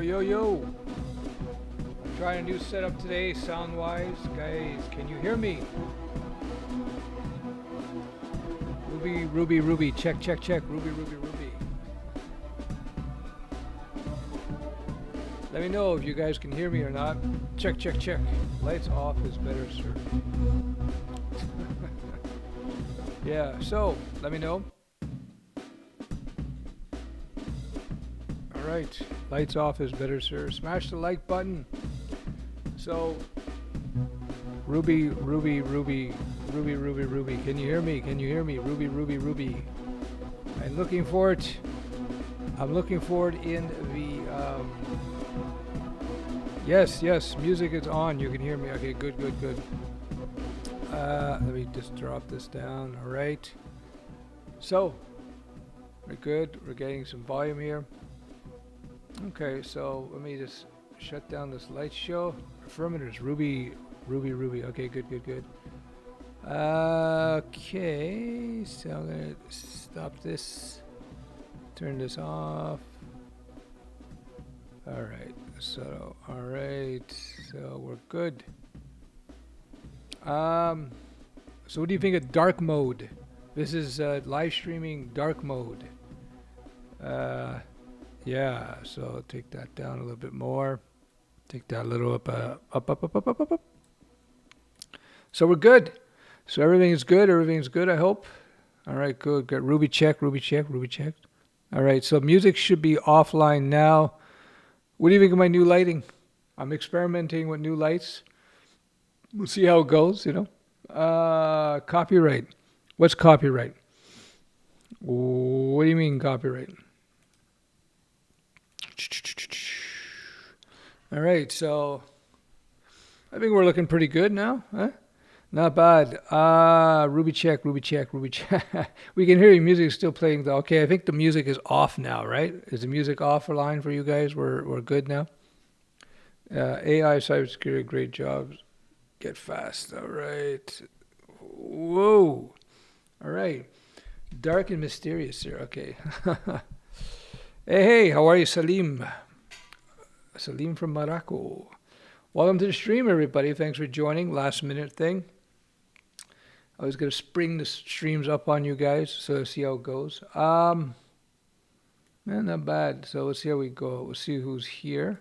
Yo, yo. I'm trying a new setup today, sound-wise. Guys, can you hear me? Ruby. Check. Ruby. Let me know if you guys can hear me or not. Check. Lights off is better, sir. Yeah, so, let me know. Alright, lights off is better, sir. Smash the like button. So, Ruby. Can you hear me? Ruby. I'm looking for it. I'm looking for it in the, yes, music is on. You can hear me. Okay, good. Let me just drop this down. Alright. So, we're good. We're getting some volume here. Okay, so let me just shut down this light show. Affirmators, Ruby. Okay, good. Okay, so I'm gonna stop this. Turn this off. Alright, so we're good. So what do you think of dark mode? This is live streaming dark mode. Yeah, so take that down a little bit more. Take that a little up. So we're good. So everything is good. Everything's good, I hope. All right, good. Got Ruby check. All right, so music should be offline now. What do you think of my new lighting? I'm experimenting with new lights. We'll see how it goes, you know. Copyright. What's copyright? What do you mean copyright? All right, so I think we're looking pretty good now, huh? Not bad. Ruby check. We can hear your music still playing though. Okay, I think the music is off now, right? Is the music offline for you guys? We're good now. AI cybersecurity, great job. Get fast. All right. Whoa. All right. Dark and mysterious here. Okay. Hey, how are you, Salim? Salim from Morocco. Welcome to the stream, everybody. Thanks for joining. Last minute thing. I was going to spring the streams up on you guys, so see how it goes. Man, not bad. So let's see how we go. We'll see who's here.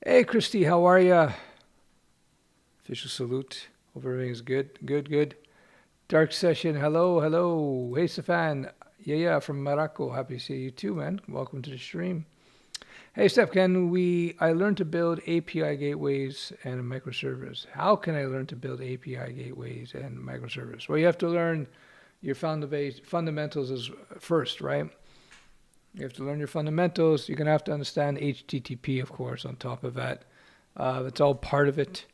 Hey, Christy, how are ya? Official salute. Hope everything's good. Good. Dark session. Hello. Hey, Stefan. Yeah, from Morocco. Happy to see you too, man. Welcome to the stream. Hey, Stef, I learned to build API gateways and a microservice. How can I learn to build API gateways and microservice? Well, you have to learn your fundamentals first, right? You have to learn your fundamentals. You're going to have to understand HTTP, of course, on top of that. It's all part of it.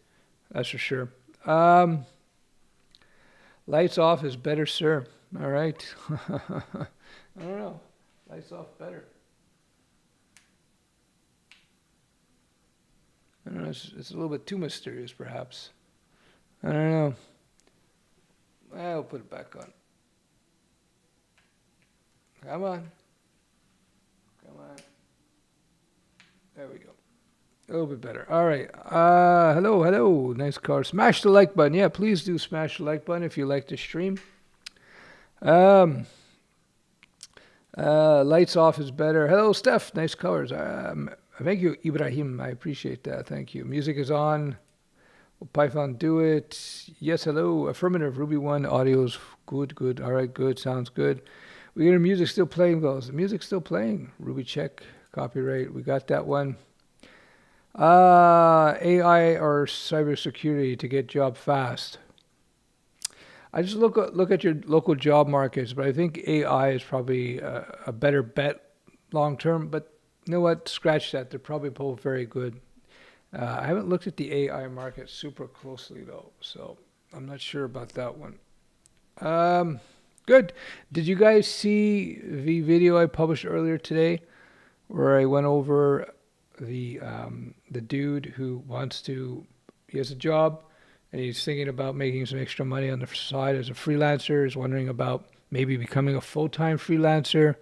That's for sure. Lights off is better, sir. All right. I don't know. Lights off better. I don't know. It's a little bit too mysterious, perhaps. I don't know. I'll put it back on. Come on. There we go. A little bit better. All right. Hello. Nice car. Smash the like button. Yeah, please do smash the like button if you like the stream. Lights off is better. Hello, Stef. Nice colors. Thank you, Ibrahim. I appreciate that. Thank you. Music is on. Will Python do it? Yes, hello. Affirmative. Ruby 1. Audio's good. All right, good. Sounds good. We hear music still playing, though. Is the music still playing? Ruby check. Copyright. We got that one. AI or cybersecurity to get job fast. I just look at your local job markets, but I think AI is probably a better bet long term. But you know what? Scratch that. They're probably both very good. I haven't looked at the AI market super closely though, so I'm not sure about that one. Good. Did you guys see the video I published earlier today, where I went over the dude who he has a job and he's thinking about making some extra money on the side as a freelancer, is wondering about maybe becoming a full-time freelancer.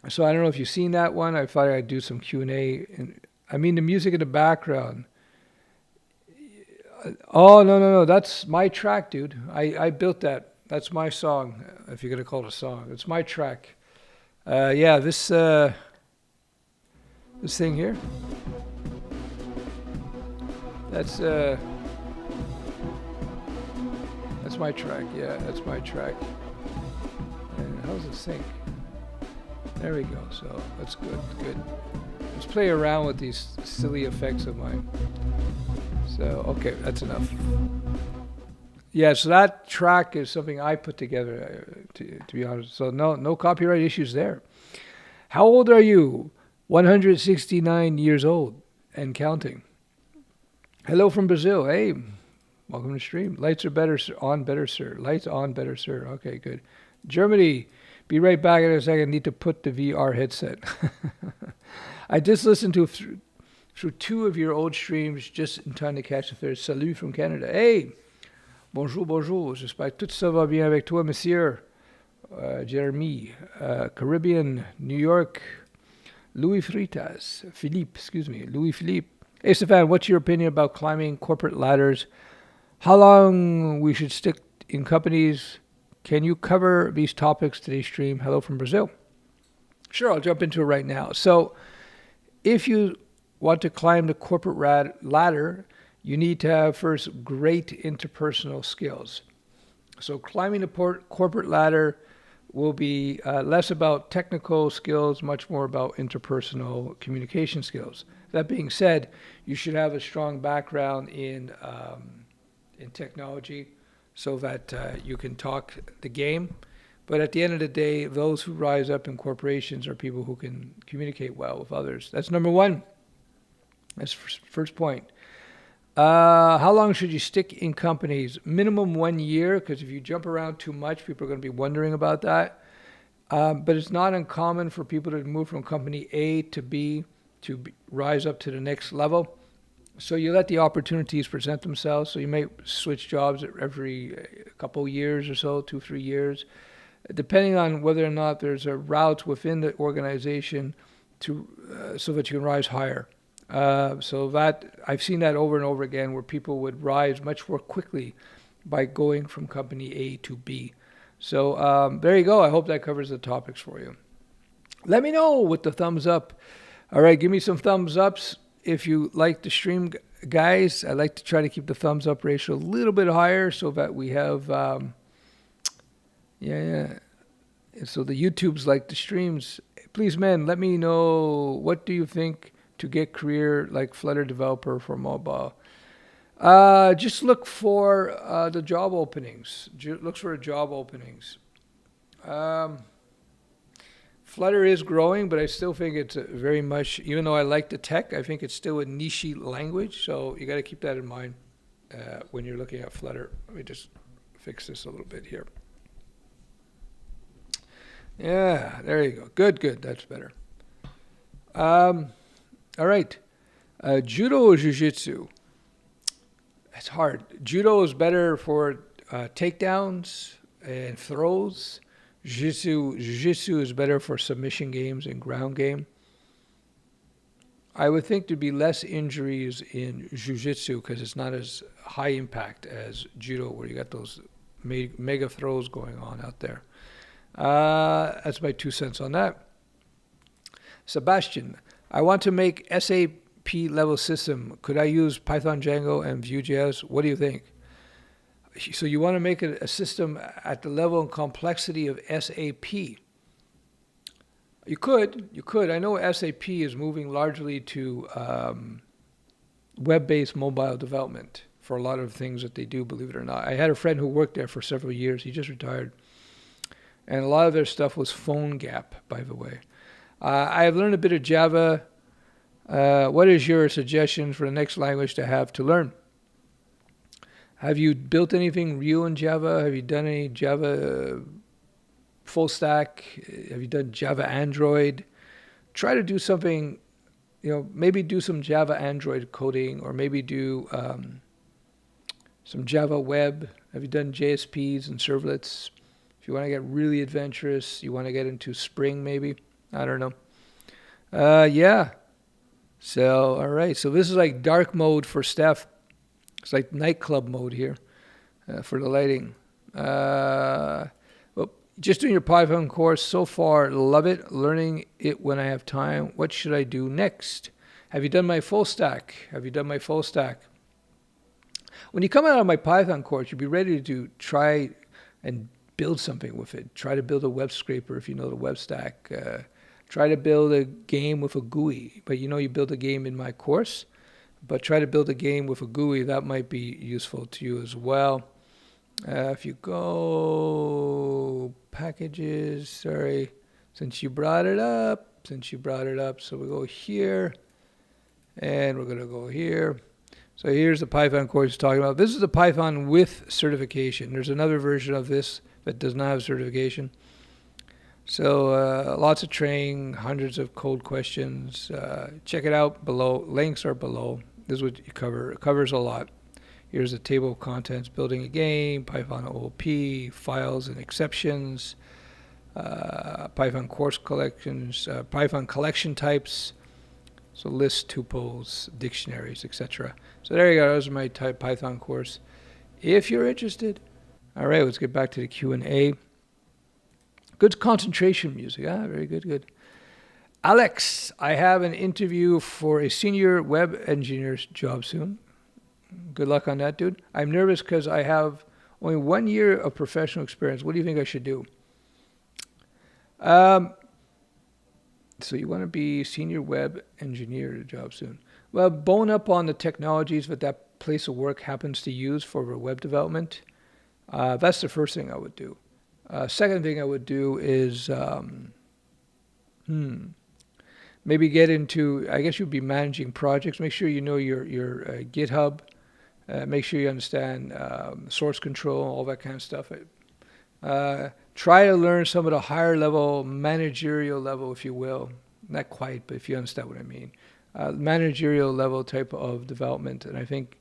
I So I don't know if you've seen that one. I thought I'd do some Q&A. And I mean, the music in the background. Oh, no. That's my track, dude. I built that. That's my song, if you're going to call it a song. It's my track. Yeah, this thing here. That's my track. Yeah, that's my track. And how's it sync? There we go. So that's good. Good. Let's play around with these silly effects of mine. So okay, that's enough. Yeah, so that track is something I put together, to be honest. So no copyright issues there. How old are you? 169 years old and counting. Hello from Brazil. Hey, welcome to stream. Lights are better, on better, sir. Lights on better, sir. Okay, good. Germany. Be right back in a second. Need to put the VR headset. I just listened to through 2 of your old streams just in time to catch the third. Salut from Canada. Hey, bonjour. J'espère que tout ça va bien avec toi, monsieur. Jeremy, Caribbean, New York. Louis Philippe. Hey, Stefan, what's your opinion about climbing corporate ladders? How long we should stick in companies? Can you cover these topics today's stream? Hello from Brazil. Sure, I'll jump into it right now. So if you want to climb the corporate ladder, you need to have first great interpersonal skills. So climbing the corporate ladder will be less about technical skills, much more about interpersonal communication skills. That being said, you should have a strong background in technology so that you can talk the game. But at the end of the day, those who rise up in corporations are people who can communicate well with others. That's number one. That's first point. How long should you stick in companies? Minimum 1 year, because if you jump around too much, people are going to be wondering about that. But it's not uncommon for people to move from company A to B to rise up to the next level. So you let the opportunities present themselves. So you may switch jobs every couple of years or so, 2-3 years, depending on whether or not there's a route within the organization to so that you can rise higher. So that I've seen that over and over again, where people would rise much more quickly by going from company A to B. So there you go. I hope that covers the topics for you. Let me know with the thumbs up. All right, give me some thumbs ups if you like the stream, guys. I like to try to keep the thumbs up ratio a little bit higher so that we have, So the YouTubes like the streams. Please, man, let me know, what do you think to get career like Flutter developer for mobile? Just look for the job openings. Look for job openings. Flutter is growing, but I still think it's very much, even though I like the tech, I think it's still a niche language. So you got to keep that in mind when you're looking at Flutter. Let me just fix this a little bit here. Yeah, there you go. Good. That's better. All right. Judo or jiu-jitsu? It's hard. Judo is better for takedowns and throws. Jiu-jitsu is better for submission games and ground game. I would think there'd be less injuries in jiu-jitsu because it's not as high impact as judo, where you got those mega throws going on out there. That's my 2 cents on that. Sebastian, I want to make SAP level system. Could I use Python, Django, and Vue.js? What do you think? So you want to make a system at the level and complexity of SAP. You could. I know SAP is moving largely to web-based mobile development for a lot of things that they do, believe it or not. I had a friend who worked there for several years. He just retired. And a lot of their stuff was PhoneGap, by the way. I have learned a bit of Java. What is your suggestion for the next language to have to learn? Have you built anything real in Java? Have you done any Java full stack? Have you done Java Android? Try to do something, maybe do some Java Android coding, or maybe do some Java web. Have you done JSPs and servlets? If you want to get really adventurous, you want to get into Spring maybe. I don't know. Yeah. So, all right. So this is like dark mode for Stef. It's like nightclub mode here for the lighting. Well, just doing your Python course so far. Love it. Learning it when I have time. What should I do next? Have you done my full stack? Have you done my full stack? When you come out of my Python course, you'll be ready to try and build something with it. Try to build a web scraper if you know the web stack. Try to build a game with a GUI. But you know you build a game in my course. But try to build a game with a GUI. That might be useful to you as well. If you go packages, sorry, since you brought it up, so we go here, and we're going to go here. So here's the Python course talking about. This is the Python with certification. There's another version of this that does not have certification. So lots of training, hundreds of code questions. Check it out below. Links are below. This is what you cover. It covers a lot. Here's a table of contents, building a game, Python OOP, files and exceptions, Python course collections, Python collection types, so lists, tuples, dictionaries, etc. So there you go. Those are my Python course. If you're interested. All right, let's get back to the Q&A. Good concentration music. Very good, good. Alex, I have an interview for a senior web engineer's job soon. Good luck on that, dude. I'm nervous because I have only 1 year of professional experience. What do you think I should do? So you want to be senior web engineer at a job soon. Well, bone up on the technologies that that place of work happens to use for web development. That's the first thing I would do. Second thing I would do is maybe get into, I guess you'd be managing projects. Make sure you know your GitHub. Make sure you understand source control, all that kind of stuff. Try to learn some of the higher level, managerial level, if you will. Not quite, but if you understand what I mean. Managerial level type of development. And I think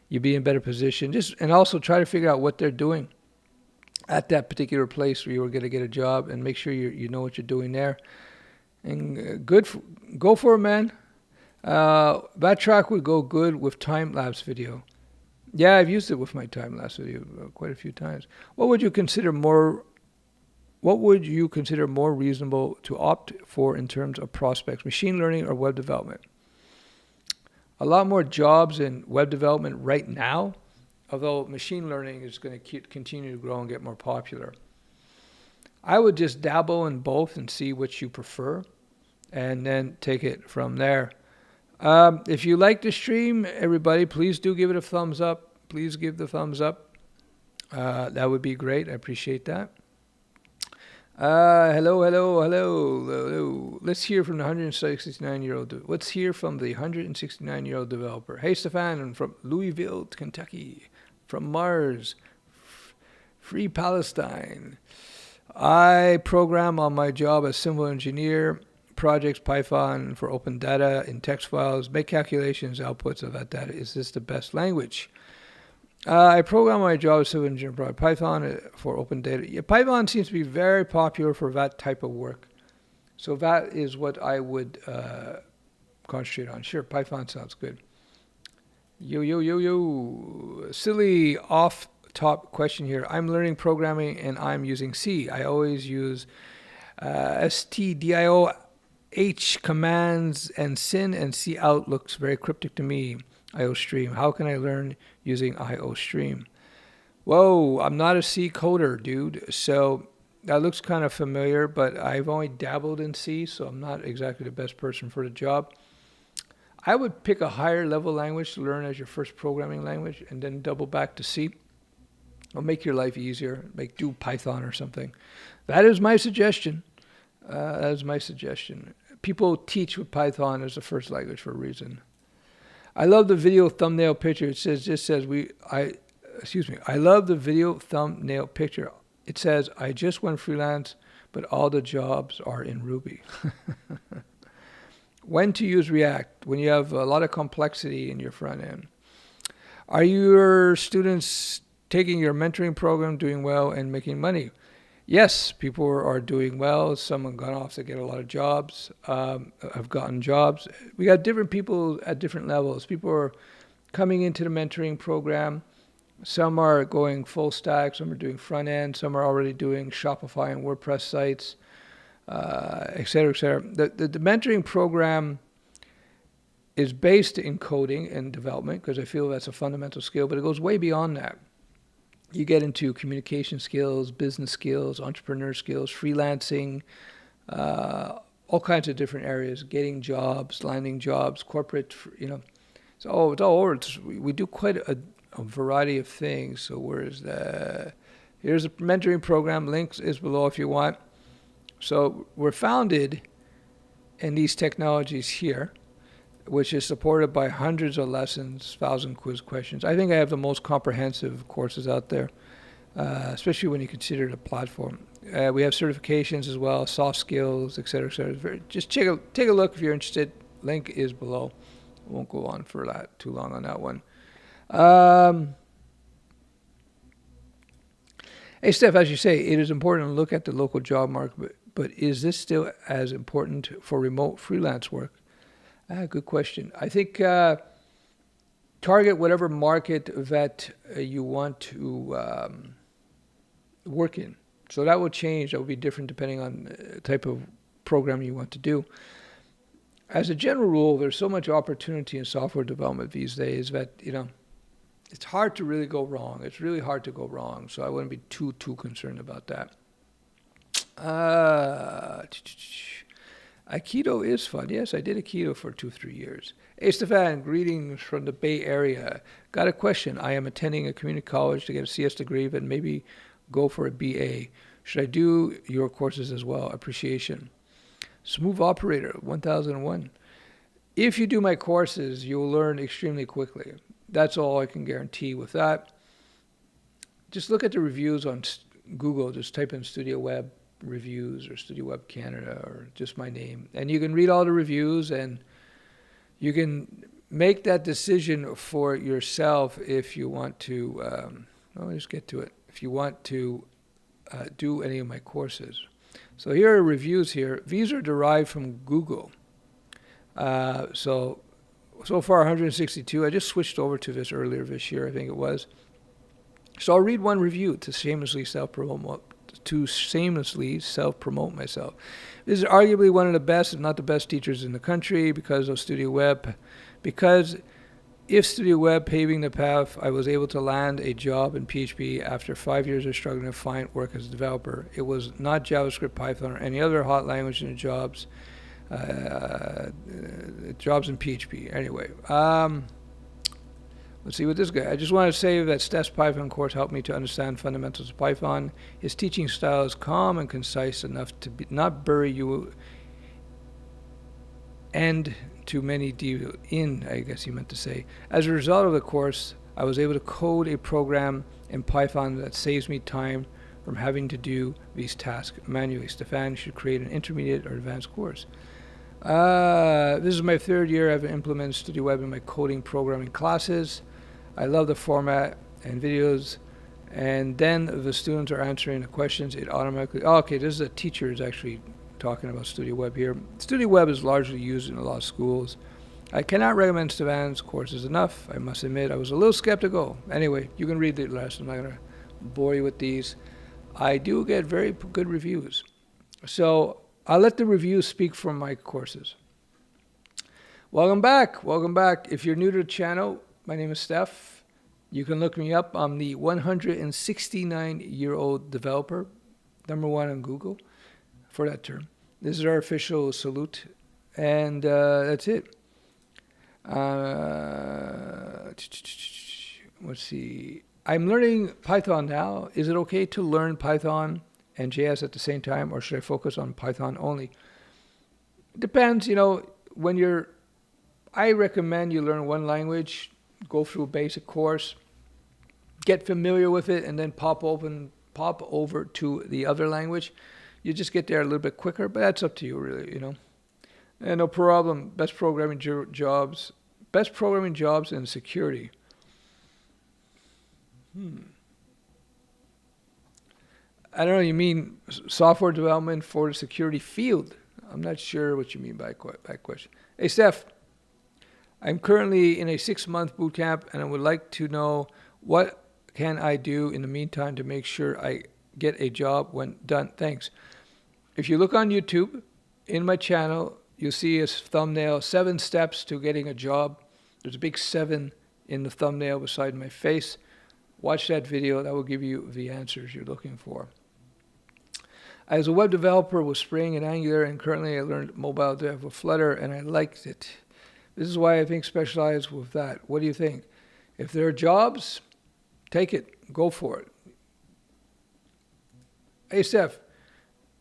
you'd be in a better position. And also try to figure out what they're doing at that particular place where you were going to get a job, and make sure you know what you're doing there. And go for it, man. That track would go good with time-lapse video. Yeah, I've used it with my time-lapse video quite a few times. What would you consider more reasonable to opt for in terms of prospects, machine learning or web development? A lot more jobs in web development right now, although machine learning is going to continue to grow and get more popular. I would just dabble in both and see what you prefer, and then take it from there. If you like the stream, everybody, please do give it a thumbs up. Please give the thumbs up. That would be great. I appreciate that. Hello. Let's hear from the 169-year-old. Let's hear from the 169-year-old developer. Hey, Stefan, from Louisville, Kentucky. From Mars. Free Palestine. I program on my job as civil engineer. Projects, Python for open data in text files, make calculations, outputs of that data. Is this the best language? I program my job as civil engineer, Python for open data. Yeah, Python seems to be very popular for that type of work. So that is what I would concentrate on. Sure, Python sounds good. Yo. Silly off-top question here. I'm learning programming and I'm using C. I always use stdio H commands and sin and C out looks very cryptic to me. IOStream. How can I learn using IOStream? Whoa, I'm not a C coder, dude. So that looks kind of familiar, but I've only dabbled in C, so I'm not exactly the best person for the job. I would pick a higher level language to learn as your first programming language and then double back to C. It'll make your life easier. Do Python or something. That is my suggestion. People teach with Python as the first language for a reason. I love the video thumbnail picture. I love the video thumbnail picture. It says, I just went freelance, but all the jobs are in Ruby. When to use React? When you have a lot of complexity in your front end. Are your students taking your mentoring program, doing well, and making money? Yes, people are doing well. Some have gone off to get a lot of jobs, have gotten jobs. We got different people at different levels. People are coming into the mentoring program. Some are going full stack, some are doing front end, some are already doing Shopify and WordPress sites, et cetera, et cetera. The mentoring program is based in coding and development because I feel that's a fundamental skill, but it goes way beyond that. You get into communication skills, business skills, entrepreneur skills, freelancing, all kinds of different areas, getting jobs, landing jobs, corporate, it's all over. We do quite a variety of things. So here's a mentoring program. Links is below if you want. So we're founded in these technologies here, which is supported by hundreds of lessons, 1,000 quiz questions. I think I have the most comprehensive courses out there, especially when you consider the platform. We have certifications as well, soft skills, et cetera, et cetera. Just take a look if you're interested. Link is below. Won't go on for that too long on that one. Hey, Stef, as you say, it is important to look at the local job market, but is this still as important for remote freelance work? Good question. I think target whatever market that you want to work in. So that will change. That will be different depending on the type of program you want to do. As a general rule, there's so much opportunity in software development these days that, it's hard to really go wrong. It's really hard to go wrong. So I wouldn't be too concerned about that. Aikido is fun. Yes, I did Aikido for 2-3 years. Hey, Stefan, greetings from the Bay Area. Got a question. I am attending a community college to get a CS degree and maybe go for a BA. Should I do your courses as well? Appreciation. Smooth Operator, 1001. If you do my courses, you'll learn extremely quickly. That's all I can guarantee with that. Just look at the reviews on Google. Just type in Studioweb reviews or Studioweb Canada or just my name. And you can read all the reviews and you can make that decision for yourself if you want to, let me just get to it. If you want to do any of my courses. So here are reviews here. These are derived from Google. So far 162. I just switched over to this earlier this year, I think it was. So I'll read one review to shamelessly self-promote myself. This is arguably one of the best, if not the best teachers in the country because of Studioweb. Because if Studioweb paving the path, I was able to land a job in PHP after 5 years of struggling to find work as a developer. It was not JavaScript, Python, or any other hot language in the jobs. Jobs in PHP. Anyway, let's see what this guy. I just want to say that Stef's Python course helped me to understand fundamentals of Python. His teaching style is calm and concise enough to not bury you and too many in, I guess he meant to say. As a result of the course, I was able to code a program in Python that saves me time from having to do these tasks manually. Stefan should create an intermediate or advanced course. This is my 3rd year. I've implemented Studioweb in my coding programming classes. I love the format and videos. And then the students are answering the questions. It automatically... Oh, okay, this is a teacher is actually talking about Studioweb here. Studioweb is largely used in a lot of schools. I cannot recommend Stefan's courses enough. I must admit, I was a little skeptical. Anyway, you can read the rest. I'm not going to bore you with these. I do get very good reviews. So I'll let the reviews speak for my courses. Welcome back. Welcome back. If you're new to the channel, my name is Stef. You can look me up. I'm the 169-year-old developer, #1 on Google for that term. This is our official salute. And that's it. Let's see. I'm learning Python now. Is it okay to learn Python and JS at the same time, or should I focus on Python only? It depends, I recommend you learn one language, go through a basic course, get familiar with it, and then pop over to the other language. You just get there a little bit quicker, but that's up to you, really, And no problem. Best programming jobs in security. I don't know, you mean software development for the security field? I'm not sure what you mean by that question. Hey, Stef, I'm currently in a 6-month boot camp, and I would like to know what can I do in the meantime to make sure I get a job when done. Thanks. If you look on YouTube, in my channel, you'll see a thumbnail, 7 steps to getting a job. There's a big 7 in the thumbnail beside my face. Watch that video. That will give you the answers you're looking for. As a web developer with Spring and Angular, and currently I learned mobile dev with Flutter, and I liked it. This is why I think specialize with that. What do you think? If there are jobs, take it. Go for it. Hey, Stef,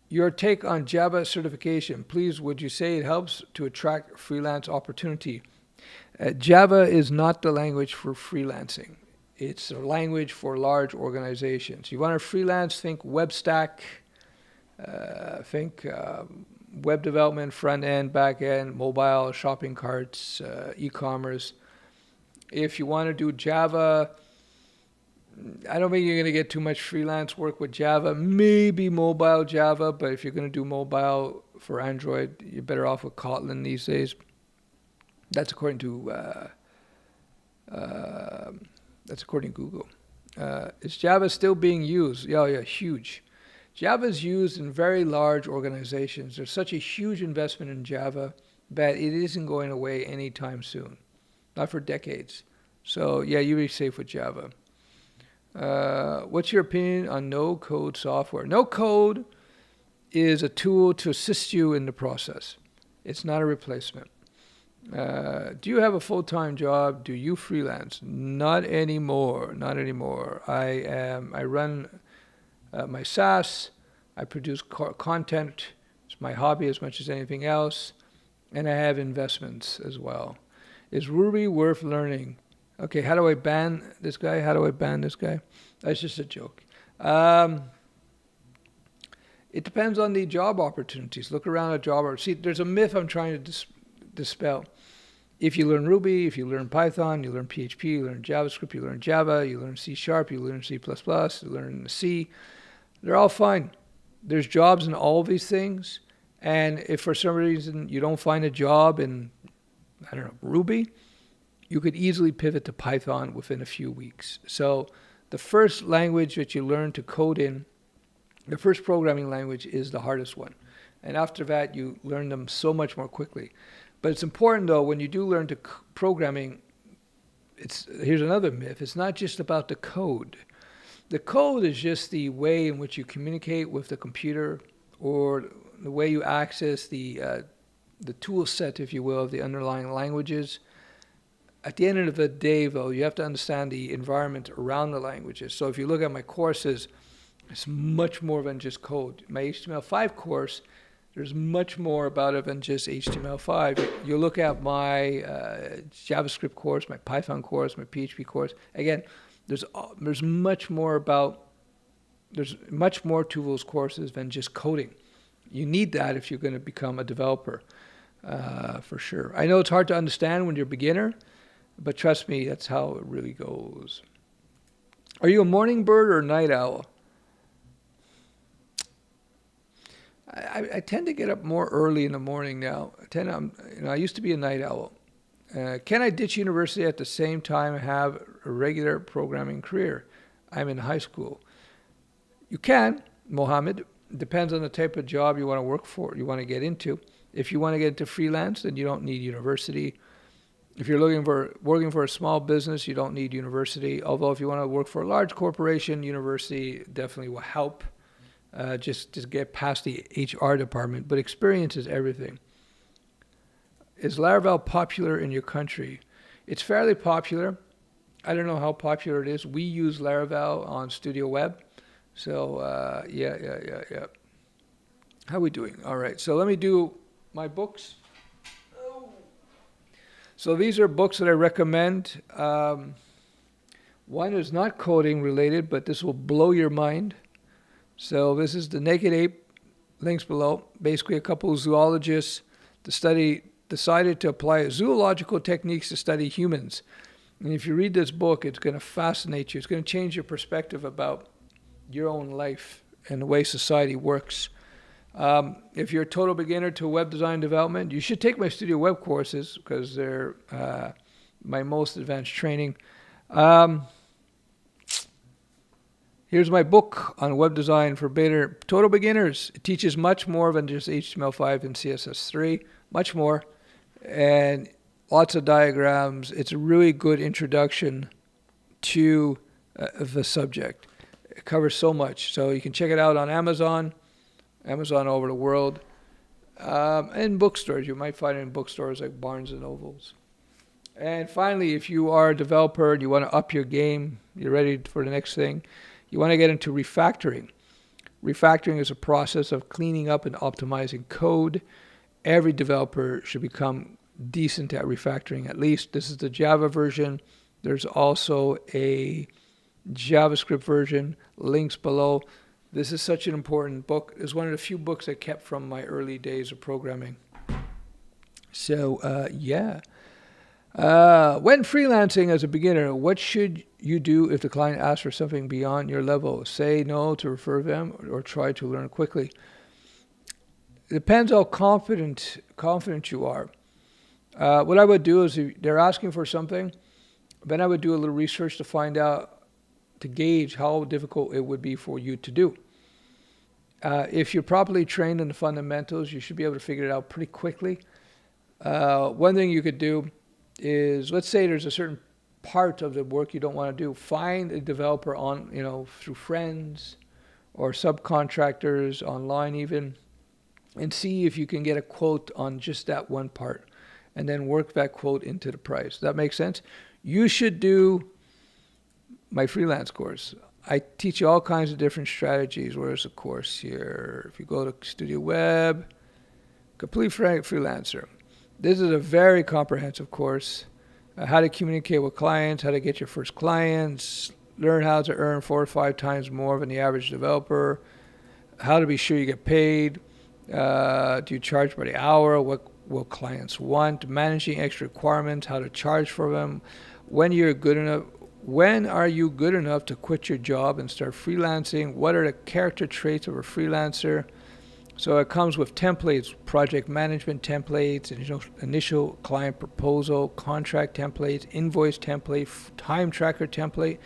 your take on Java certification. Please, would you say it helps to attract freelance opportunity? Java is not the language for freelancing. It's a language for large organizations. You want to freelance, think web stack, think web development, front end, back end, mobile, shopping carts, e-commerce. If you want to do Java, I don't think you're going to get too much freelance work with Java. Maybe mobile Java, but if you're going to do mobile for Android, you're better off with Kotlin these days. That's according to Google. Is Java still being used? Yeah, huge. Java is used in very large organizations. There's such a huge investment in Java that it isn't going away anytime soon, not for decades. So yeah, you be safe with Java. What's your opinion on no-code software? No-code is a tool to assist you in the process. It's not a replacement. Do you have a full-time job? Do you freelance? Not anymore. Not anymore. I run my SaaS. I produce content. It's my hobby as much as anything else. And I have investments as well. Is Ruby worth learning? Okay, how do I ban this guy? How do I ban this guy? That's just a joke. It depends on the job opportunities. Look around at job opportunities. See, there's a myth I'm trying to dispel. If you learn Ruby, if you learn Python, you learn PHP, you learn JavaScript, you learn Java, you learn C#, you learn C++, you learn C, they're all fine. There's jobs in all of these things. And if for some reason you don't find a job in, I don't know, Ruby, you could easily pivot to Python within a few weeks. So the first language that you learn to code in, the first programming language is the hardest one. And after that, you learn them so much more quickly. But it's important, though, when you do learn to programming, here's another myth. It's not just about the code. The code is just the way in which you communicate with the computer, or the way you access the tool set, if you will, of the underlying languages. At the end of the day, though, you have to understand the environment around the languages. So if you look at my courses, it's much more than just code. My HTML5 course, there's much more about it than just HTML5. You look at my JavaScript course, my Python course, my PHP course. Again, there's much more to those courses than just coding. You need that if you're going to become a developer, for sure. I know it's hard to understand when you're a beginner, but trust me, that's how it really goes. Are you a morning bird or a night owl? I tend to get up more early in the morning now. I used to be a night owl. Can I ditch university at the same time and have a regular programming career? I'm in high school. You can, Mohammed. Depends on the type of job you want to work for, you want to get into. If you want to get into freelance, then you don't need university. If you're working for a small business, you don't need university. Although if you want to work for a large corporation, university definitely will help. Just to get past the HR department, but experience is everything. Is Laravel popular in your country? It's fairly popular. I don't know how popular it is. We use Laravel on Studioweb. So, yeah. How are we doing? All right, so let me do my books. So these are books that I recommend. One is not coding related, but this will blow your mind. So this is the Naked Ape, links below. Basically, a couple of zoologists decided to apply zoological techniques to study humans. And if you read this book, it's going to fascinate you. It's going to change your perspective about your own life and the way society works. If you're a total beginner to web design development, you should take my Studioweb courses because they're my most advanced training. Here's my book on web design for total beginners. It teaches much more than just HTML5 and CSS3, much more, and lots of diagrams. It's a really good introduction to the subject. It covers so much. So you can check it out on Amazon all over the world, and bookstores. You might find it in bookstores like Barnes and Nobles. And finally, if you are a developer and you want to up your game, you're ready for the next thing, you want to get into refactoring. Refactoring is a process of cleaning up and optimizing code. Every developer should become decent at refactoring at least. This is the Java version. There's also a JavaScript version, links below. This is such an important book. It's one of the few books I kept from my early days of programming. So, yeah. When freelancing as a beginner, what should you do if the client asks for something beyond your level? Say no to refer them or try to learn quickly. It depends how confident you are. What I would do is if they're asking for something, then I would do a little research to find out, to gauge how difficult it would be for you to do. If you're properly trained in the fundamentals, you should be able to figure it out pretty quickly. One thing you could do is, let's say there's a certain part of the work you don't want to do. Find a developer on, through friends or subcontractors online even, and see if you can get a quote on just that one part, and then work that quote into the price. Does that make sense? You should do my freelance course. I teach you all kinds of different strategies. Where's the course here? If you go to Studioweb, Complete Freelancer. This is a very comprehensive course. How to communicate with clients, how to get your first clients, learn how to earn 4 or 5 times more than the average developer, how to be sure you get paid, do you charge by the hour, what will clients want, managing extra requirements, how to charge for them, when are you good enough to quit your job and start freelancing, what are the character traits of a freelancer. So it comes with templates, project management templates, initial client proposal, contract templates, invoice template, time tracker template.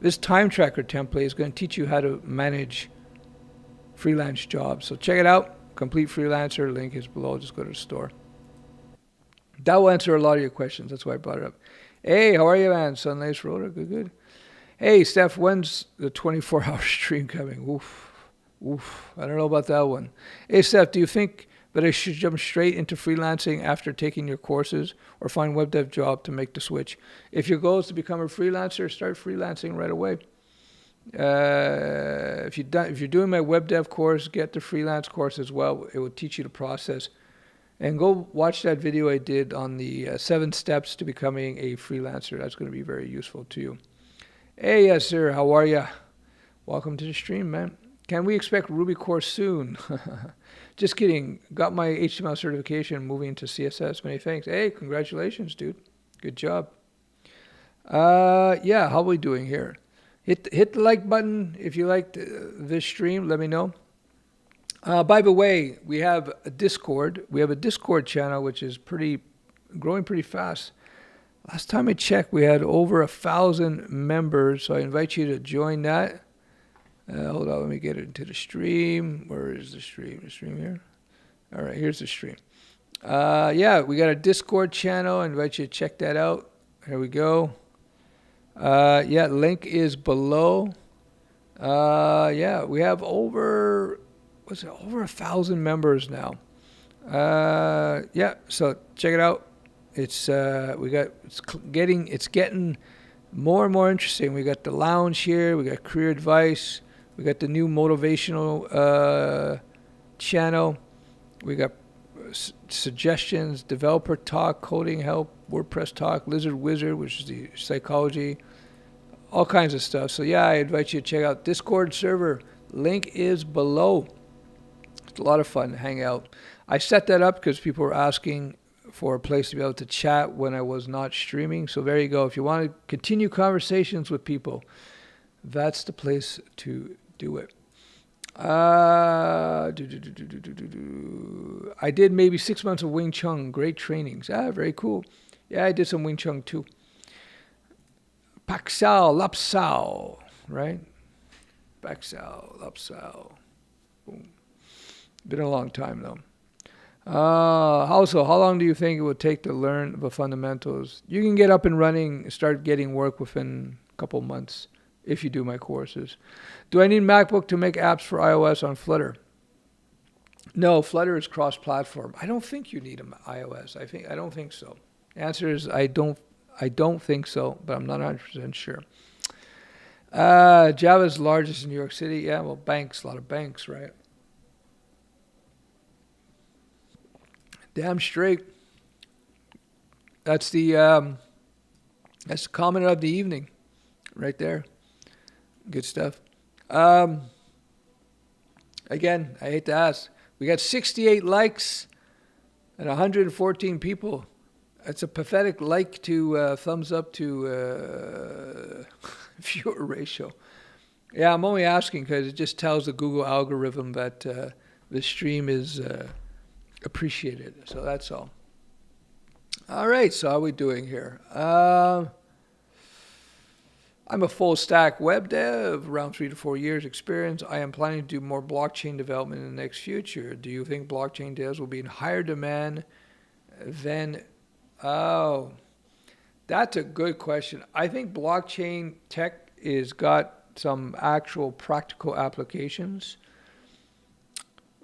This time tracker template is going to teach you how to manage freelance jobs. So check it out. Complete Freelancer. Link is below. Just go to the store. That will answer a lot of your questions. That's why I brought it up. Hey, how are you, man? Sunlace Roller. Good. Hey, Stef, when's the 24-hour stream coming? Oof. I don't know about that one. Hey, Steph, do you think that I should jump straight into freelancing after taking your courses or find web dev job to make the switch? If your goal is to become a freelancer, start freelancing right away. If you're doing my web dev course, get the freelance course as well. It will teach you the process. And go watch that video I did on the 7 steps to becoming a freelancer. That's going to be very useful to you. Hey, yes, sir. How are you? Welcome to the stream, man. Can we expect Ruby course soon? Just kidding. Got my HTML certification, moving to CSS. Many thanks. Hey, congratulations, dude. Good job. Yeah, how are we doing here? Hit the like button if you liked this stream. Let me know. By the way, we have a Discord. We have a Discord channel, which is growing pretty fast. Last time I checked, we had over 1,000 members. So I invite you to join that. Hold on, let me get into the stream. Where is the stream? The stream here? All right, here's the stream. Yeah, we got a Discord channel. I invite you to check that out. Here we go. Yeah, link is below. Yeah, we have over 1,000 members now. Yeah, so check it out. It's getting more and more interesting. We got the lounge here. We got career advice. We got the new motivational channel. We got suggestions, developer talk, coding help, WordPress talk, Lizard Wizard, which is the psychology, all kinds of stuff. So yeah, I invite you to check out Discord server. Link is below. It's a lot of fun to hang out. I set that up because people were asking for a place to be able to chat when I was not streaming. So there you go. If you want to continue conversations with people, that's the place to do it. I did maybe 6 months of Wing Chun. Great trainings. Very cool. Yeah, I did some Wing Chun too. Paksao, Lapsao, right? Paksao, Lapsao. Boom. Been a long time though. Also, how long do you think it would take to learn the fundamentals? You can get up and running, start getting work within a couple months if you do my courses. Do I need Macbook to make apps for iOS on Flutter? No, Flutter is cross-platform. I don't think you need an iOS. I don't think so. The answer is I don't think so, but I'm not 100% sure. Java's largest in New York City. Yeah, well, banks, a lot of banks, right? Damn straight. That's the comment of the evening, right there. Good stuff. Again, I hate to ask. We got 68 likes and 114 people. That's a pathetic like to thumbs up to viewer ratio. Yeah, I'm only asking because it just tells the Google algorithm that the stream is appreciated. So that's all. All right, so how are we doing here? I'm a full stack web dev, around 3 to 4 years experience. I am planning to do more blockchain development in the next future. Do you think blockchain devs will be in higher demand than... Oh, that's a good question. I think blockchain tech is got some actual practical applications,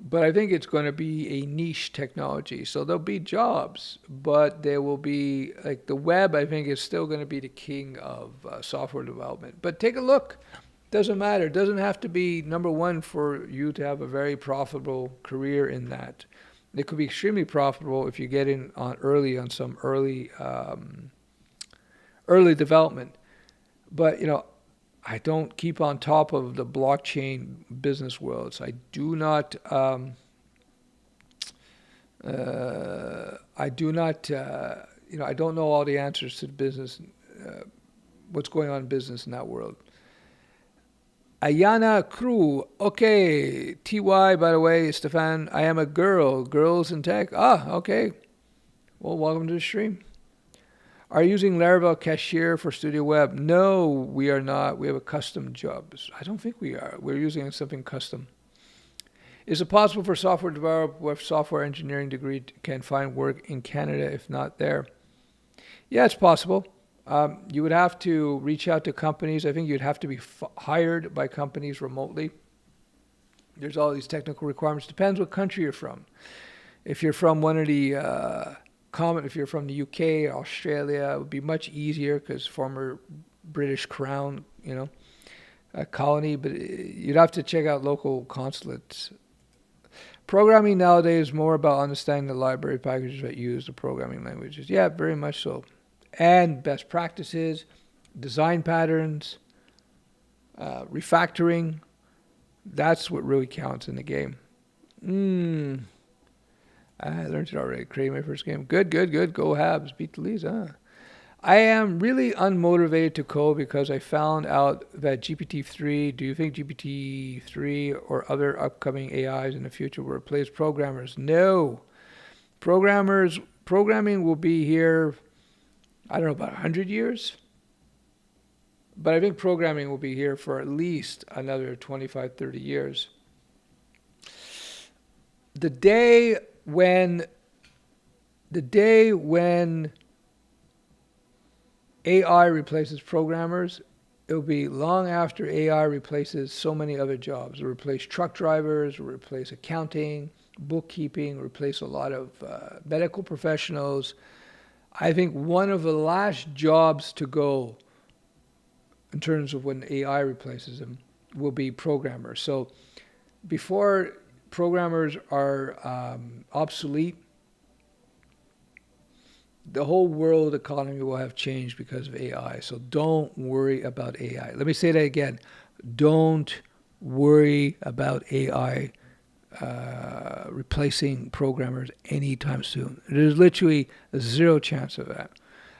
but I think it's going to be a niche technology. So there'll be jobs, but there will be, like the web, I think is still going to be the king of software development. But take a look. Doesn't matter. It doesn't have to be number one for you to have a very profitable career in that. It could be extremely profitable if you get in on some early development. But, I don't keep on top of the blockchain business worlds. I do not. I don't know all the answers to the business. What's going on in business in that world? Ayana Crew. Okay. TY, by the way, Stefan, I am a girl. Girls in tech. Okay. Well, welcome to the stream. Are you using Laravel Cashier for Studioweb? No, we are not. We have a custom job. I don't think we are. We're using something custom. Is it possible for software developer with software engineering degree can find work in Canada if not there? Yeah, it's possible. You would have to reach out to companies. I think you'd have to be hired by companies remotely. There's all these technical requirements. Depends what country you're from. If you're from one of the if you're from the UK, Australia, it would be much easier because former British Crown, colony. But you'd have to check out local consulates. Programming nowadays is more about understanding the library packages that use the programming languages. Yeah, very much so. And best practices, design patterns, refactoring. That's what really counts in the game. I learned it already. Create my first game. Good. Go Habs. Beat the Lees. I am really unmotivated to code because I found out that GPT-3, do you think GPT-3 or other upcoming AIs in the future will replace programmers? No. Programming will be here, I don't know, about 100 years. But I think programming will be here for at least another 25, 30 years. The day when AI replaces programmers, it'll be long after AI replaces so many other jobs. It'll replace truck drivers, it'll replace accounting, bookkeeping, replace a lot of medical professionals. I think one of the last jobs to go in terms of when AI replaces them will be programmers. So before programmers are obsolete, the whole world economy will have changed because of AI. So don't worry about AI. Let me say that again. Don't worry about AI replacing programmers anytime soon. There's literally zero chance of that.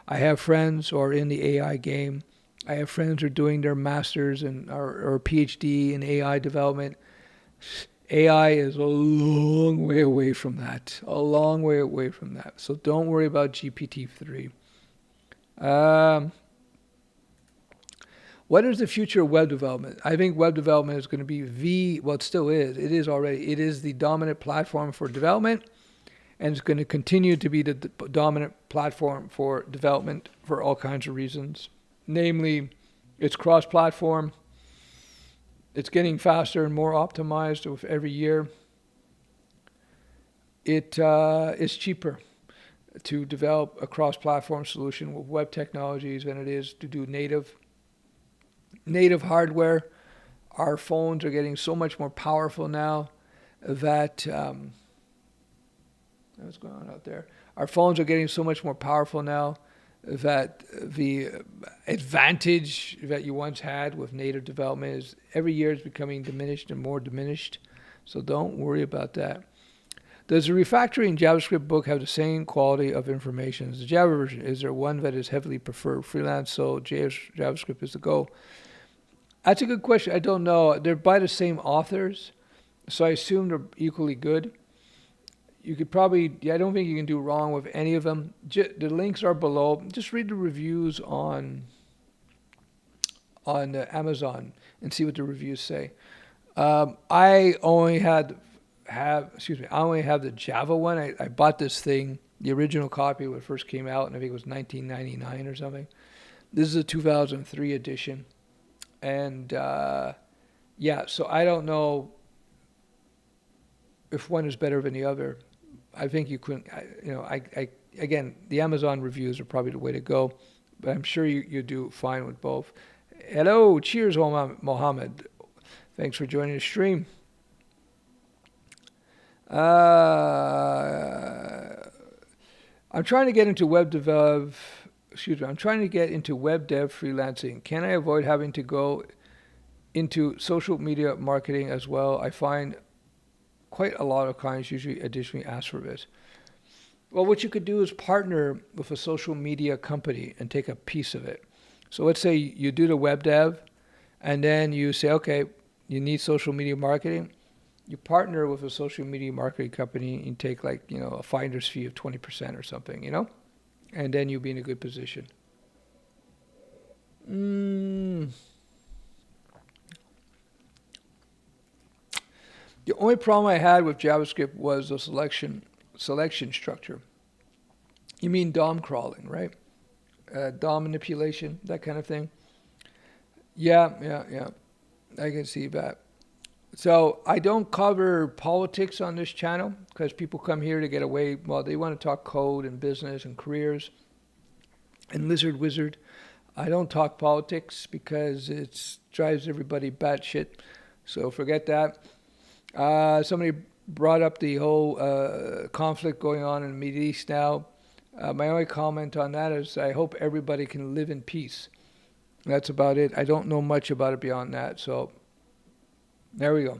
I have friends who are in the AI game. I have friends who are doing their masters or PhD in AI development. AI is a long way away from that. A long way away from that. So don't worry about GPT-3. What is the future of web development? I think web development is going to be well, it still is. It is already. It is the dominant platform for development, and it's going to continue to be the dominant platform for development for all kinds of reasons. Namely, it's cross-platform. It's getting faster and more optimized with every year. It is cheaper to develop a cross-platform solution with web technologies than it is to do native hardware. Our phones are getting so much more powerful now that what's going on out there? Our phones are getting so much more powerful now that the advantage that you once had with native development is every year is becoming diminished and more diminished. So don't worry about that. Does the refactoring JavaScript book have the same quality of information as the Java version? Is there one that is heavily preferred freelance, so JavaScript is the go? That's a good question. I don't know. They're by the same authors, so I assume they're equally good. You could probably, I don't think you can do wrong with any of them. The links are below. Just read the reviews on Amazon and see what the reviews say. I only have the Java one. I bought this thing, the original copy when it first came out, and I think it was $19.99 or something. This is a 2003 edition. And so I don't know if one is better than the other. I think you couldn't, again, the Amazon reviews are probably the way to go, but I'm sure you do fine with both. Hello, cheers, Mohammed. Thanks for joining the stream. I'm trying to get into Webdev freelancing. Can I avoid having to go into social media marketing as well? I find quite a lot of clients usually additionally ask for this. Well, what you could do is partner with a social media company and take a piece of it. So let's say you do the Webdev, and then you say, okay, you need social media marketing. You partner with a social media marketing company and take a finder's fee of 20% or something, and then you'll be in a good position. The only problem I had with JavaScript was the selection structure. You mean DOM crawling, right? DOM manipulation, that kind of thing. Yeah. I can see that. So I don't cover politics on this channel because people come here to get away. Well, they want to talk code and business and careers and lizard wizard. I don't talk politics because it drives everybody batshit. So forget that. Somebody brought up the whole conflict going on in the Middle East now. My only comment on that is I hope everybody can live in peace. That's about it. I don't know much about it beyond that. So there we go.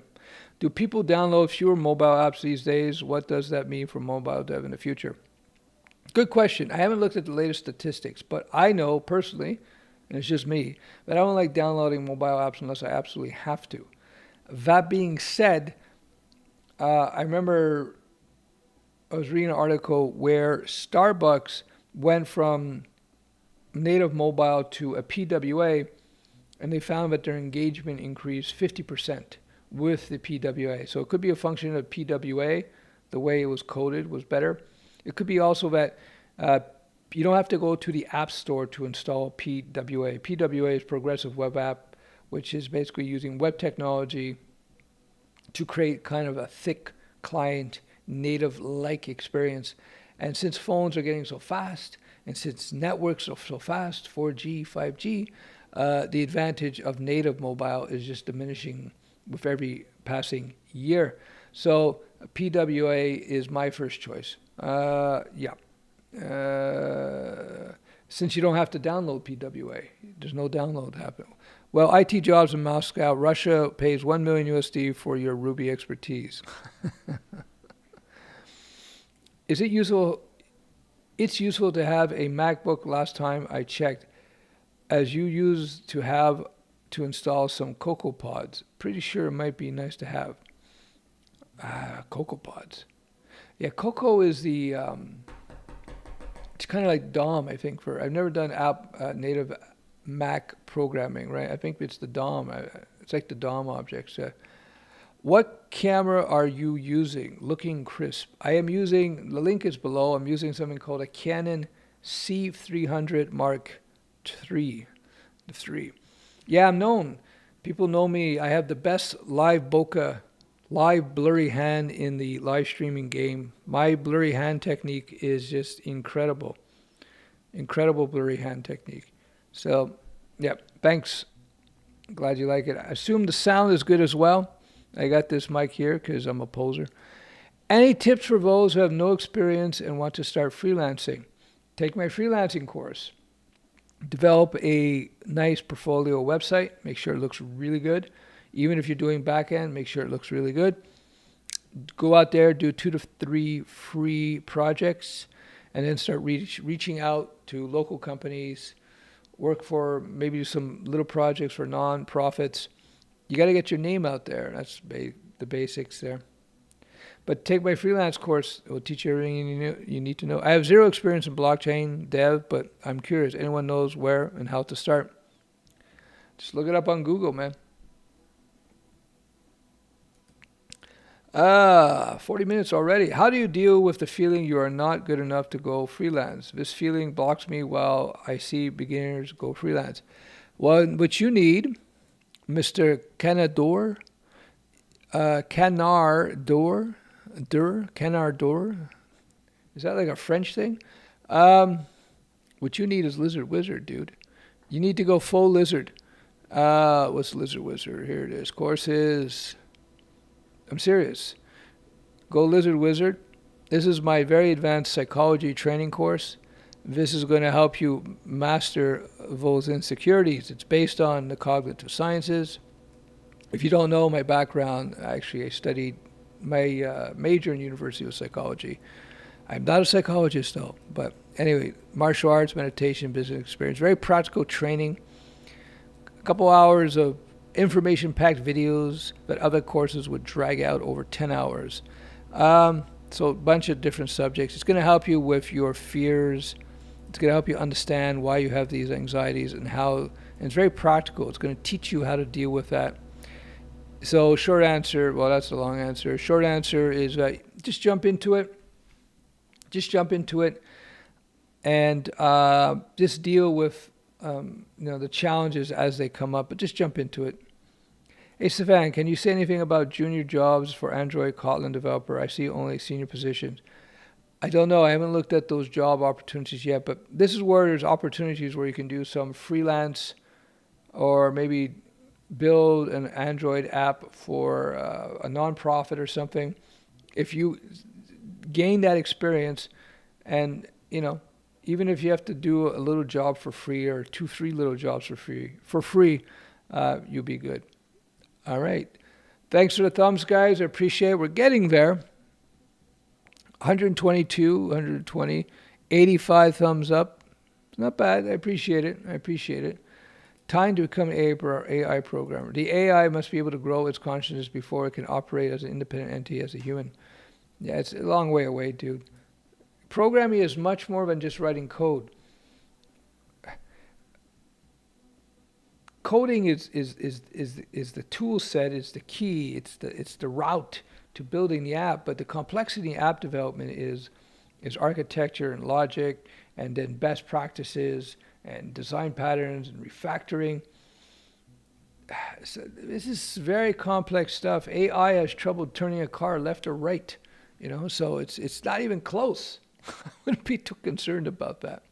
Do people download fewer mobile apps these days? What does that mean for mobile dev in the future? Good question. I haven't looked at the latest statistics, but I know personally, and it's just me, that I don't like downloading mobile apps unless I absolutely have to. That being said, I remember I was reading an article where Starbucks went from native mobile to a PWA, and they found that their engagement increased 50% with the PWA. So it could be a function of PWA, the way it was coded was better. It could be also that you don't have to go to the App Store to install PWA. PWA is Progressive Web App, which is basically using web technology to create kind of a thick client, native-like experience. And since phones are getting so fast, and since networks are so fast, 4G, 5G, the advantage of native mobile is just diminishing with every passing year. So PWA is my first choice. Since you don't have to download PWA, there's no download happening. Well, IT jobs in Moscow, Russia pays $1 million USD for your Ruby expertise. Is it useful? It's useful to have a MacBook last time I checked, as you used to have to install some Cocoa Pods. Pretty sure it might be nice to have. Cocoa Pods. Yeah, Cocoa is the, it's kind of like DOM, I think, I've never done native Mac programming, right? I think it's the DOM. It's like the DOM objects. What camera are you using? Looking crisp. I am using, the link is below, I'm using something called a Canon C300 Mark III. The 3. Yeah, I'm known. People know me. I have the best live blurry hand in the live streaming game. My blurry hand technique is just incredible. Incredible blurry hand technique. So, yeah, thanks. Glad you like it. I assume the sound is good as well. I got this mic here because I'm a poser. Any tips for those who have no experience and want to start freelancing? Take my freelancing course. Develop a nice portfolio website. Make sure it looks really good. Even if you're doing backend, make sure it looks really good. Go out there, do 2 to 3 free projects, and then start reaching out to local companies. Work for maybe some little projects for non-profits. You got to get your name out there. That's the basics there. But take my freelance course. It will teach you everything you need to know. I have zero experience in blockchain dev, but I'm curious. Anyone knows where and how to start? Just look it up on Google, man. 40 minutes already. How do you deal with the feeling you are not good enough to go freelance? This feeling blocks me while I see beginners go freelance. Well, what you need, Mr. Canador, Canardor, is that like a French thing? What you need is Lizard Wizard, dude. You need to go full Lizard. What's Lizard Wizard? Here it is. Courses. I'm serious. Go Lizard Wizard. This is my very advanced psychology training course. This is going to help you master those insecurities. It's based on the cognitive sciences. If you don't know my background, actually I studied my major in University of Psychology. I'm not a psychologist though, but anyway, martial arts, meditation, business experience, very practical training. A couple hours of information-packed videos that other courses would drag out over 10 hours. So a bunch of different subjects. It's going to help you with your fears. It's going to help you understand why you have these anxieties and and it's very practical. It's going to teach you how to deal with that. So short answer, well, that's the long answer. Short answer is just jump into it. Just jump into it and just deal with the challenges as they come up, but just jump into it. Hey, Stefan, can you say anything about junior jobs for Android Kotlin developer? I see only senior positions. I don't know. I haven't looked at those job opportunities yet, but this is where there's opportunities where you can do some freelance or maybe build an Android app for a nonprofit or something. If you gain that experience and, even if you have to do a little job for free or 2-3 little jobs for free, you'll be good. All right. Thanks for the thumbs, guys. I appreciate it. We're getting there. 122, 120, 85 thumbs up. Not bad. I appreciate it. Time to become an AI programmer. The AI must be able to grow its consciousness before it can operate as an independent entity as a human. Yeah, it's a long way away, dude. Programming is much more than just writing code. Coding is the tool set, is the key, it's the route to building the app, but the complexity in app development is architecture and logic, and then best practices and design patterns and refactoring. So this is very complex stuff. AI has trouble turning a car left or right, so it's not even close. I wouldn't be too concerned about that.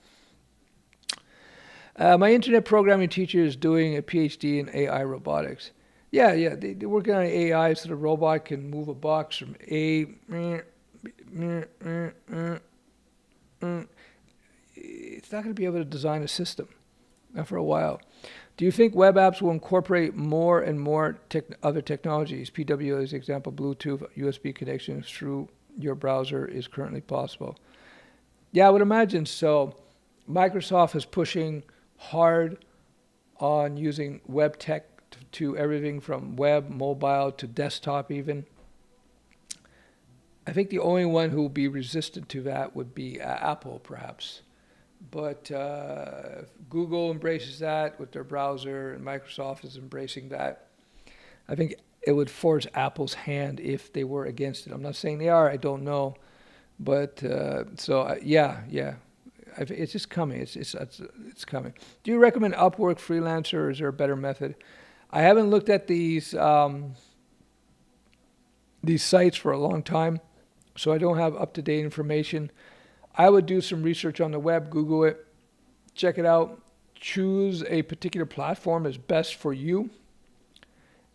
My internet programming teacher is doing a PhD in AI robotics. Yeah, they're working on AI so the robot can move a box from A. It's not going to be able to design a system, not for a while. Do you think web apps will incorporate more and more other technologies? PWA example, Bluetooth, USB connections through your browser is currently possible. Yeah, I would imagine so. Microsoft is pushing hard on using web tech to everything from web, mobile to desktop even. I think the only one who will be resistant to that would be Apple, perhaps. But if Google embraces that with their browser and Microsoft is embracing that, I think it would force Apple's hand if they were against it. I'm not saying they are. I don't know. But yeah. It's just coming. It's coming. Do you recommend Upwork, Freelancer, or is there a better method? I haven't looked at these sites for a long time, so I don't have up-to-date information. I would do some research on the web, Google it, check it out, choose a particular platform that's best for you,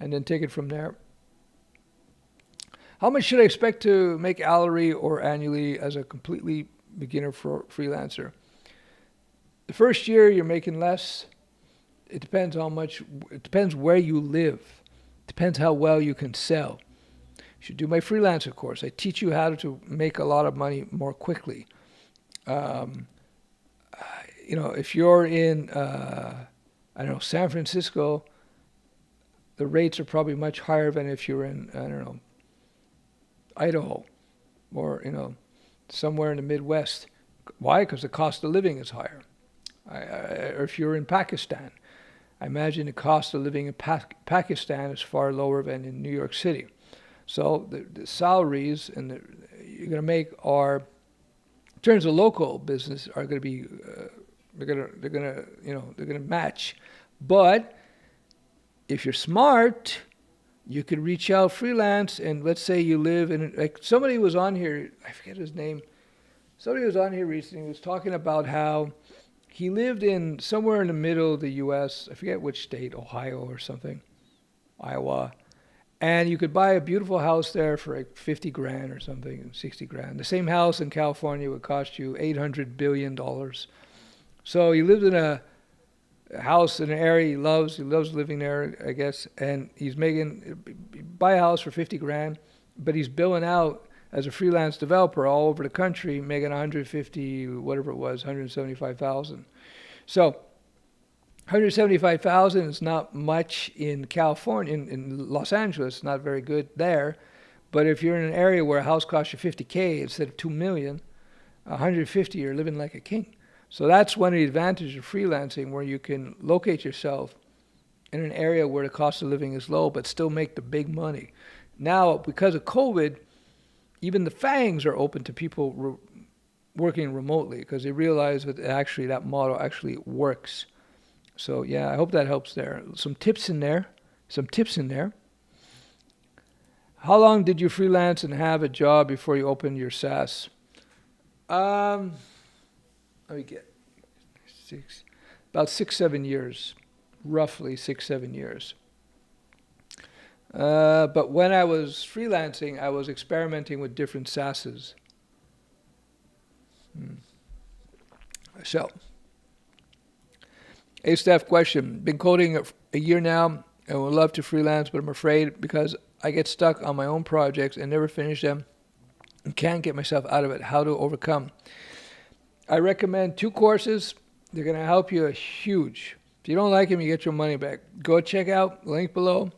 and then take it from there. How much should I expect to make hourly or annually as a completely beginner freelancer? The first year you're making less. It depends how much. It depends where you live. It depends how well you can sell. You should do my freelancer course. I teach you how to make a lot of money more quickly. If you're in San Francisco, the rates are probably much higher than if you're in Idaho, or somewhere in the Midwest. Why? Because the cost of living is higher. Or if you're in Pakistan, I imagine the cost of living in Pakistan is far lower than in New York City. So the salaries you're going to make are, in terms of local business, are going to be they're going to match. But if you're smart, you could reach out freelance, and let's say you live in, like somebody was on here, I forget his name. Somebody was on here recently, was talking about how he lived in somewhere in the middle of the U.S. I forget which state, Ohio or something, Iowa. And you could buy a beautiful house there for like 50 grand or something, 60 grand. The same house in California would cost you $800 billion. So he lived in a house in an area he loves living there, I guess. And he's buy a house for 50 grand, but he's billing out as a freelance developer all over the country, making 150, whatever it was, 175,000. So 175,000 is not much in California, in Los Angeles, not very good there. But if you're in an area where a house costs you 50K instead of 2 million, 150, you're living like a king. So that's one of the advantages of freelancing, where you can locate yourself in an area where the cost of living is low, but still make the big money. Now, because of COVID, even the FANGs are open to people working remotely, because they realize that actually that model actually works. So yeah, I hope that helps there. Some tips in there. How long did you freelance and have a job before you opened your SaaS? Let me get about 6-7 years, roughly 6-7 years. But when I was freelancing, I was experimenting with different SaaSes. So, hey Stef, question. Been coding a year now and would love to freelance, but I'm afraid because I get stuck on my own projects and never finish them and can't get myself out of it. How to overcome? I recommend 2 courses. They're going to help you a huge. If you don't like them, you get your money back. Go check out, link below.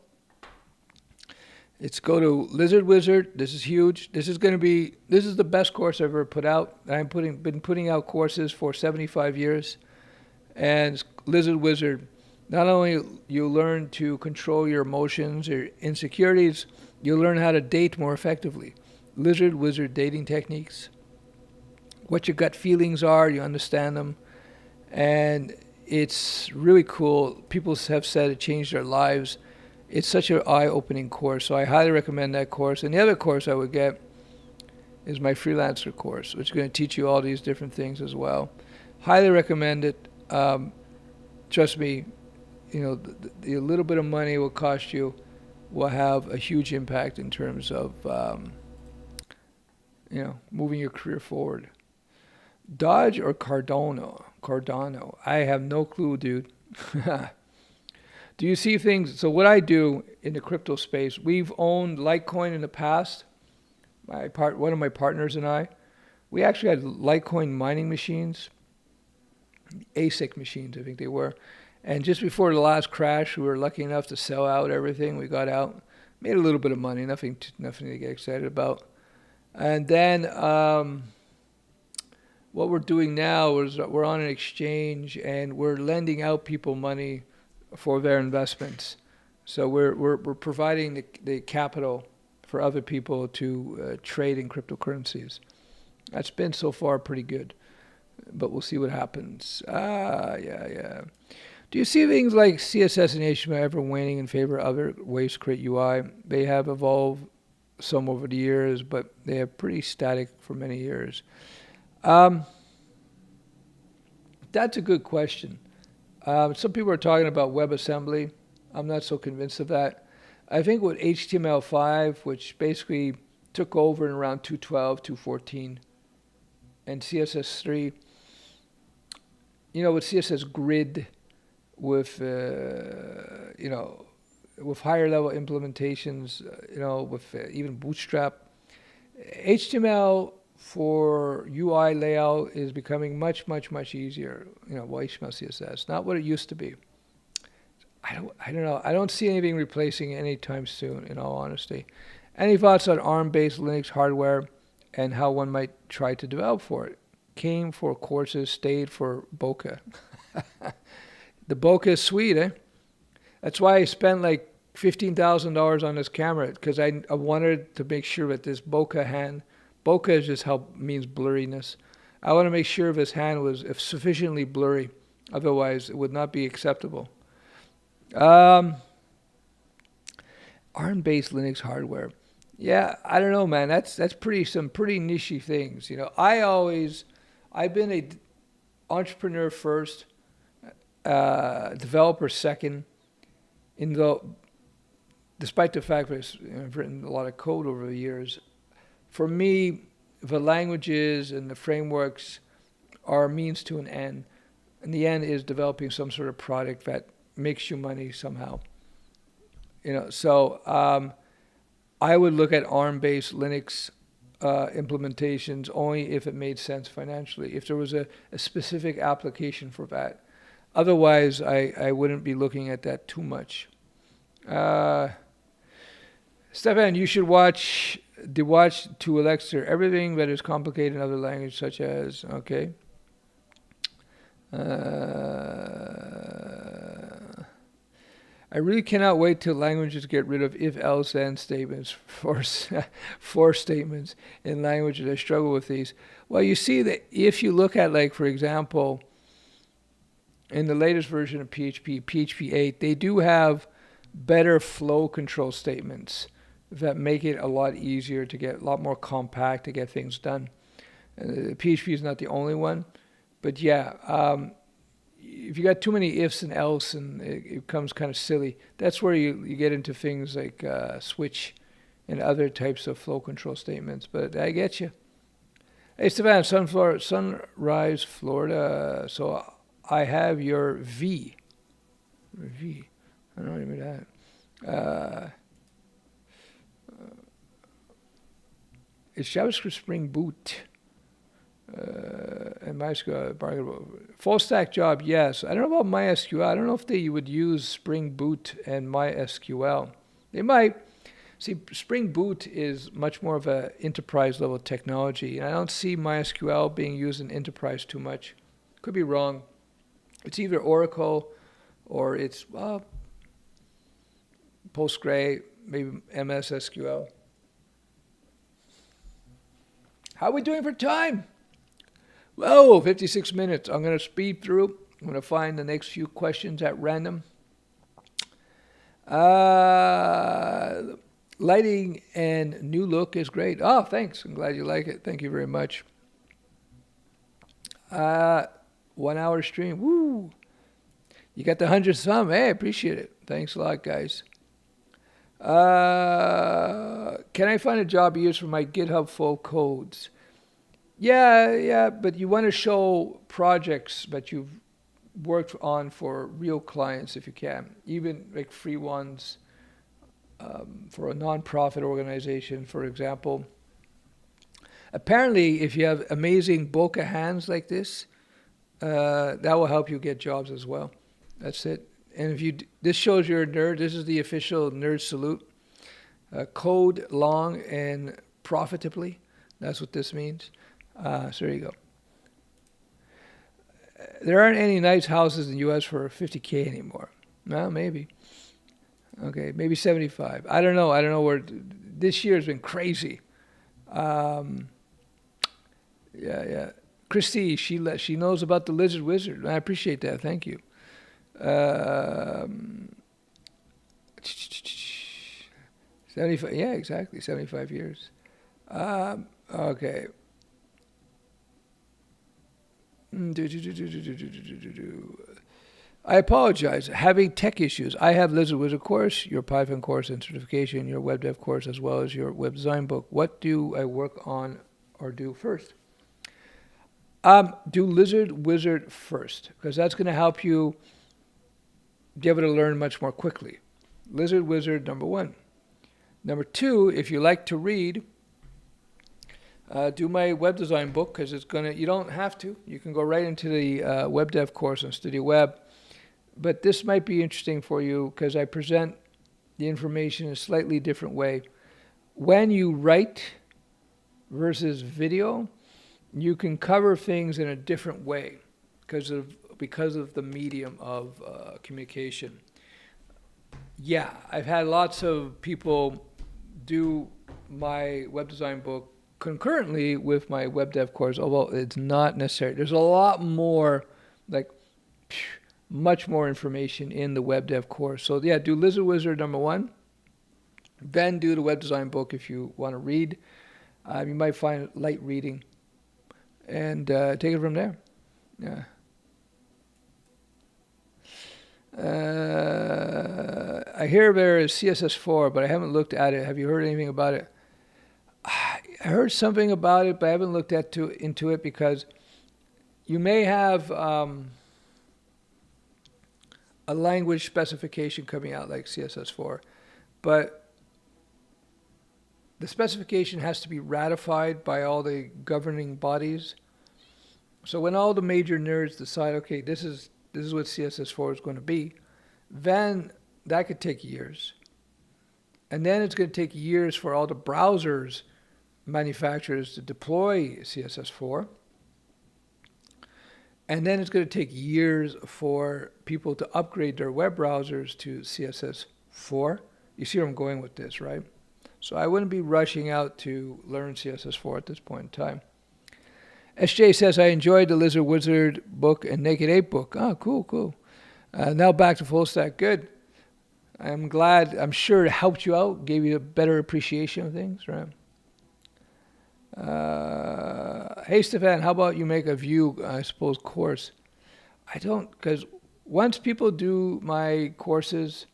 Go to Lizard Wizard. This is huge. This is the best course I've ever put out. I've been putting out courses for 75 years. And Lizard Wizard, not only you learn to control your emotions or insecurities, you'll learn how to date more effectively. Lizard Wizard dating techniques. What your gut feelings are, you understand them. And it's really cool. People have said it changed their lives. It's such an eye-opening course, so I highly recommend that course. And the other course I would get is my freelancer course, which is going to teach you all these different things as well. Highly recommend it. Trust me, the little bit of money it will cost you will have a huge impact in terms of moving your career forward. Dodge or Cardano? Cardano. I have no clue, dude. Do you see things? So what I do in the crypto space, we've owned Litecoin in the past. One of my partners and I, we actually had Litecoin mining machines, ASIC machines, I think they were. And just before the last crash, we were lucky enough to sell out everything. We got out, made a little bit of money, nothing to get excited about. And then what we're doing now is we're on an exchange and we're lending out people money for their investments. So we're providing the capital for other people to trade in cryptocurrencies. That's been so far pretty good, but we'll see what happens. Yeah. Do you see things like CSS and HTML ever waning in favor of other ways to create UI? They have evolved some over the years, but they are pretty static for many years. That's a good question. Some people are talking about WebAssembly. I'm not so convinced of that. I think with HTML5, which basically took over in around 2.12, 2.14, and CSS3, with CSS Grid, with with higher level implementations, with even Bootstrap, HTML for UI layout is becoming much easier. HTML, CSS, not what it used to be. I don't know. I don't see anything replacing it anytime soon, in all honesty. Any thoughts on ARM-based Linux hardware and how one might try to develop for it? Came for courses, stayed for bokeh. The bokeh is sweet, eh? That's why I spent like $15,000 on this camera, because I wanted to make sure that this bokeh is just means blurriness. I want to make sure this hand was sufficiently blurry, otherwise it would not be acceptable. ARM-based Linux hardware. Yeah, I don't know, man. That's some pretty nichey things. I've been a entrepreneur first, developer second. Despite the fact that I've written a lot of code over the years, for me, the languages and the frameworks are a means to an end. And the end is developing some sort of product that makes you money somehow. So I would look at ARM-based Linux implementations only if it made sense financially, if there was a specific application for that. Otherwise, I wouldn't be looking at that too much. Stefan, you should watch to Elixir, everything that is complicated in other languages, such as, okay. I really cannot wait till languages get rid of if-else then statements, for statements in languages. I struggle with these. Well, you see that if you look at, like, for example, in the latest version of PHP 8, they do have better flow control statements that make it a lot easier to get, a lot more compact to get things done. PHP is not the only one, but yeah, if you got too many ifs and else, and it becomes kind of silly. That's where you get into things like switch and other types of flow control statements. But I get you. Hey, Stefan, Sunrise, Florida. So I have your V. I don't know even that. It's JavaScript Spring Boot. And MySQL, full stack job, yes. I don't know about MySQL. I don't know if they would use Spring Boot and MySQL. They might. See, Spring Boot is much more of an enterprise level technology, and I don't see MySQL being used in enterprise too much. Could be wrong. It's either Oracle or it's Postgre, maybe MS SQL. How are we doing for time? Whoa, 56 minutes. I'm going to speed through. I'm going to find the next few questions at random. Lighting and new look is great. Oh, thanks. I'm glad you like it. Thank you very much. 1 hour stream. Woo. You got the 100th thumb. Hey, appreciate it. Thanks a lot, guys. Can I find a job used for my GitHub full codes? Yeah, but you want to show projects that you've worked on for real clients if you can, even like free ones for a non-profit organization, for example. Apparently, if you have amazing bokeh hands like this, that will help you get jobs as well. That's it. And if this shows you're a nerd. This is the official nerd salute. Code long and profitably. That's what this means. So there you go. There aren't any nice houses in the U.S. for 50K anymore. No, maybe. Okay, maybe 75. I don't know. I don't know where. This year has been crazy. Yeah. Christy, she knows about the Lizard Wizard. I appreciate that. Thank you. 75. Yeah, exactly. 75 years. Okay. I apologize. Having tech issues. I have Lizard Wizard course, your Python course and certification, your Webdev course, as well as your web design book. What do I work on or do first? Do Lizard Wizard first, because that's going to help you be able to learn much more quickly. Lizard Wizard, number 1. Number 2, if you like to read, do my web design book, because you don't have to. You can go right into the Webdev course on Studioweb. But this might be interesting for you because I present the information in a slightly different way. When you write versus video, you can cover things in a different way because of the medium of communication. Yeah, I've had lots of people do my web design book concurrently with my Webdev course, although it's not necessary. There's a lot more, much more information in the Webdev course. So yeah, do Lizard Wizard number 1. Then do the web design book if you want to read. You might find it light reading. And take it from there. Yeah. I hear there is CSS4, but I haven't looked at it. Have you heard anything about it? I heard something about it, but I haven't looked into it because you may have a language specification coming out like CSS4, but the specification has to be ratified by all the governing bodies. So when all the major nerds decide, okay, this is what CSS4 is going to be, then that could take years. And then it's going to take years for all the browsers manufacturers to deploy CSS4. And then it's going to take years for people to upgrade their web browsers to CSS4. You see where I'm going with this, right? So I wouldn't be rushing out to learn CSS4 at this point in time. SJ says, I enjoyed the Lizard Wizard book and Naked Ape book. Oh, cool. Now back to full stack. Good. I'm glad. I'm sure it helped you out, gave you a better appreciation of things, right? Hey, Stefan, how about you make a Vue, I suppose, course? I don't, because once people do my courses,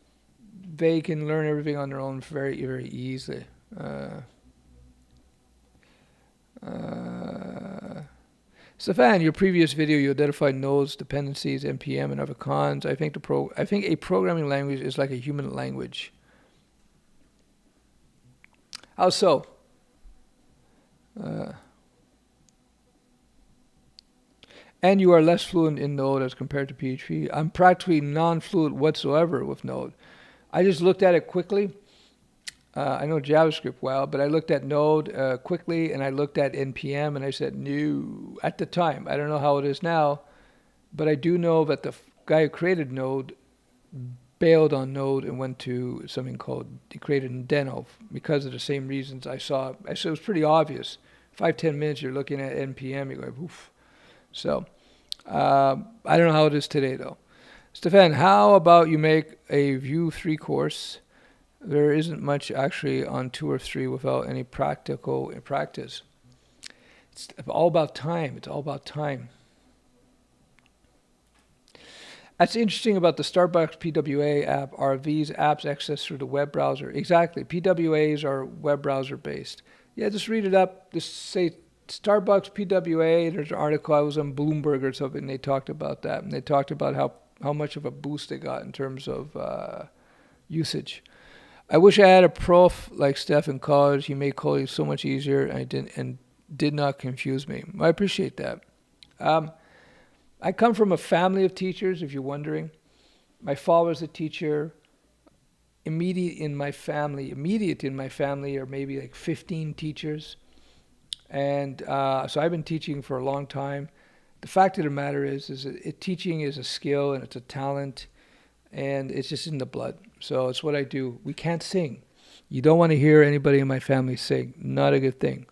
they can learn everything on their own very, very easily. Stefan, your previous video, you identified nodes, dependencies, NPM, and other cons. I think a programming language is like a human language. How so? And you are less fluent in Node as compared to PHP. I'm practically non-fluent whatsoever with Node. I just looked at it quickly. I know JavaScript well, but I looked at Node quickly, and I looked at NPM, and I said, no, at the time. I don't know how it is now, but I do know that the guy who created Node bailed on Node and went to something called, he created Indeno because of the same reasons I saw. I said it was pretty obvious. 5-10 minutes, you're looking at NPM, you're going, oof. So, I don't know how it is today, though. Stefan, how about you make a Vue 3 course? There isn't much actually on 2 or 3 without any practical practice. It's all about time. It's all about time. That's interesting about the Starbucks PWA app. Are these apps accessed through the web browser? Exactly. PWAs are web browser based. Yeah, just read it up. Just say Starbucks PWA. There's an article. I was on Bloomberg or something. And they talked about that. And they talked about how much of a boost they got in terms of usage. I wish I had a prof like Stef in college. He made coding so much easier and did not confuse me. I appreciate that. I come from a family of teachers, if you're wondering. My father's a teacher. Immediate in my family are maybe like 15 teachers. And so I've been teaching for a long time. The fact of the matter is that teaching is a skill and it's a talent, and it's just in the blood. So it's what I do. We can't sing. You don't want to hear anybody in my family sing. Not a good thing.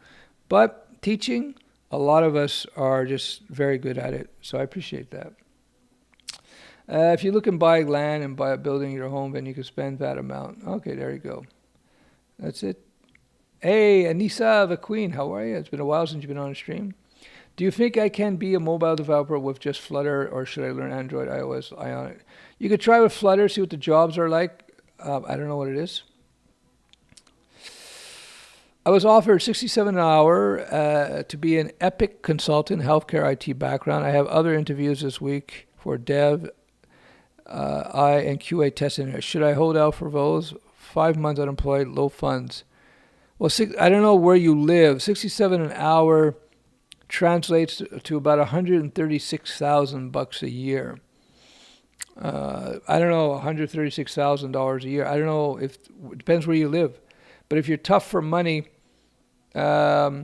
But teaching, a lot of us are just very good at it. So I appreciate that. If you look and buy land and buy a building in your home, then you can spend that amount. Okay, there you go. That's it. Hey, Anissa the Queen, how are you? It's been a while since you've been on a stream. Do you think I can be a mobile developer with just Flutter, or should I learn Android, iOS, Ionic? You could try with Flutter, see what the jobs are like. I don't know what it is. I was offered $67 an hour to be an Epic consultant, healthcare IT background. I have other interviews this week for dev, and QA testing. Should I hold out for those? 5 months unemployed, low funds. Well, I don't know where you live. 67 an hour translates to about $136,000 a year. I don't know, $136,000 a year. I don't know if it depends where you live. But if you're tough for money, try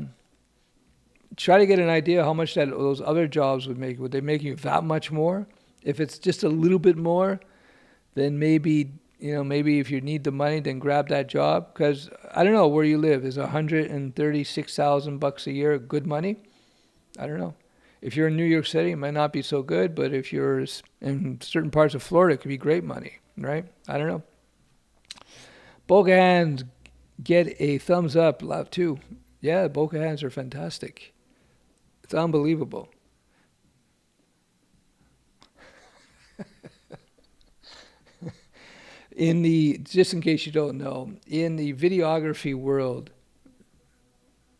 to get an idea how much those other jobs would make. Would they make you that much more? If it's just a little bit more, then maybe if you need the money, then grab that job. Because I don't know where you live. Is $136,000 a year good money? I don't know. If you're in New York City, it might not be so good. But if you're in certain parts of Florida, it could be great money, right? I don't know. Boca hands, get a thumbs up. Love too. Yeah, Boca hands are fantastic. It's unbelievable. Just in case you don't know, in the videography world,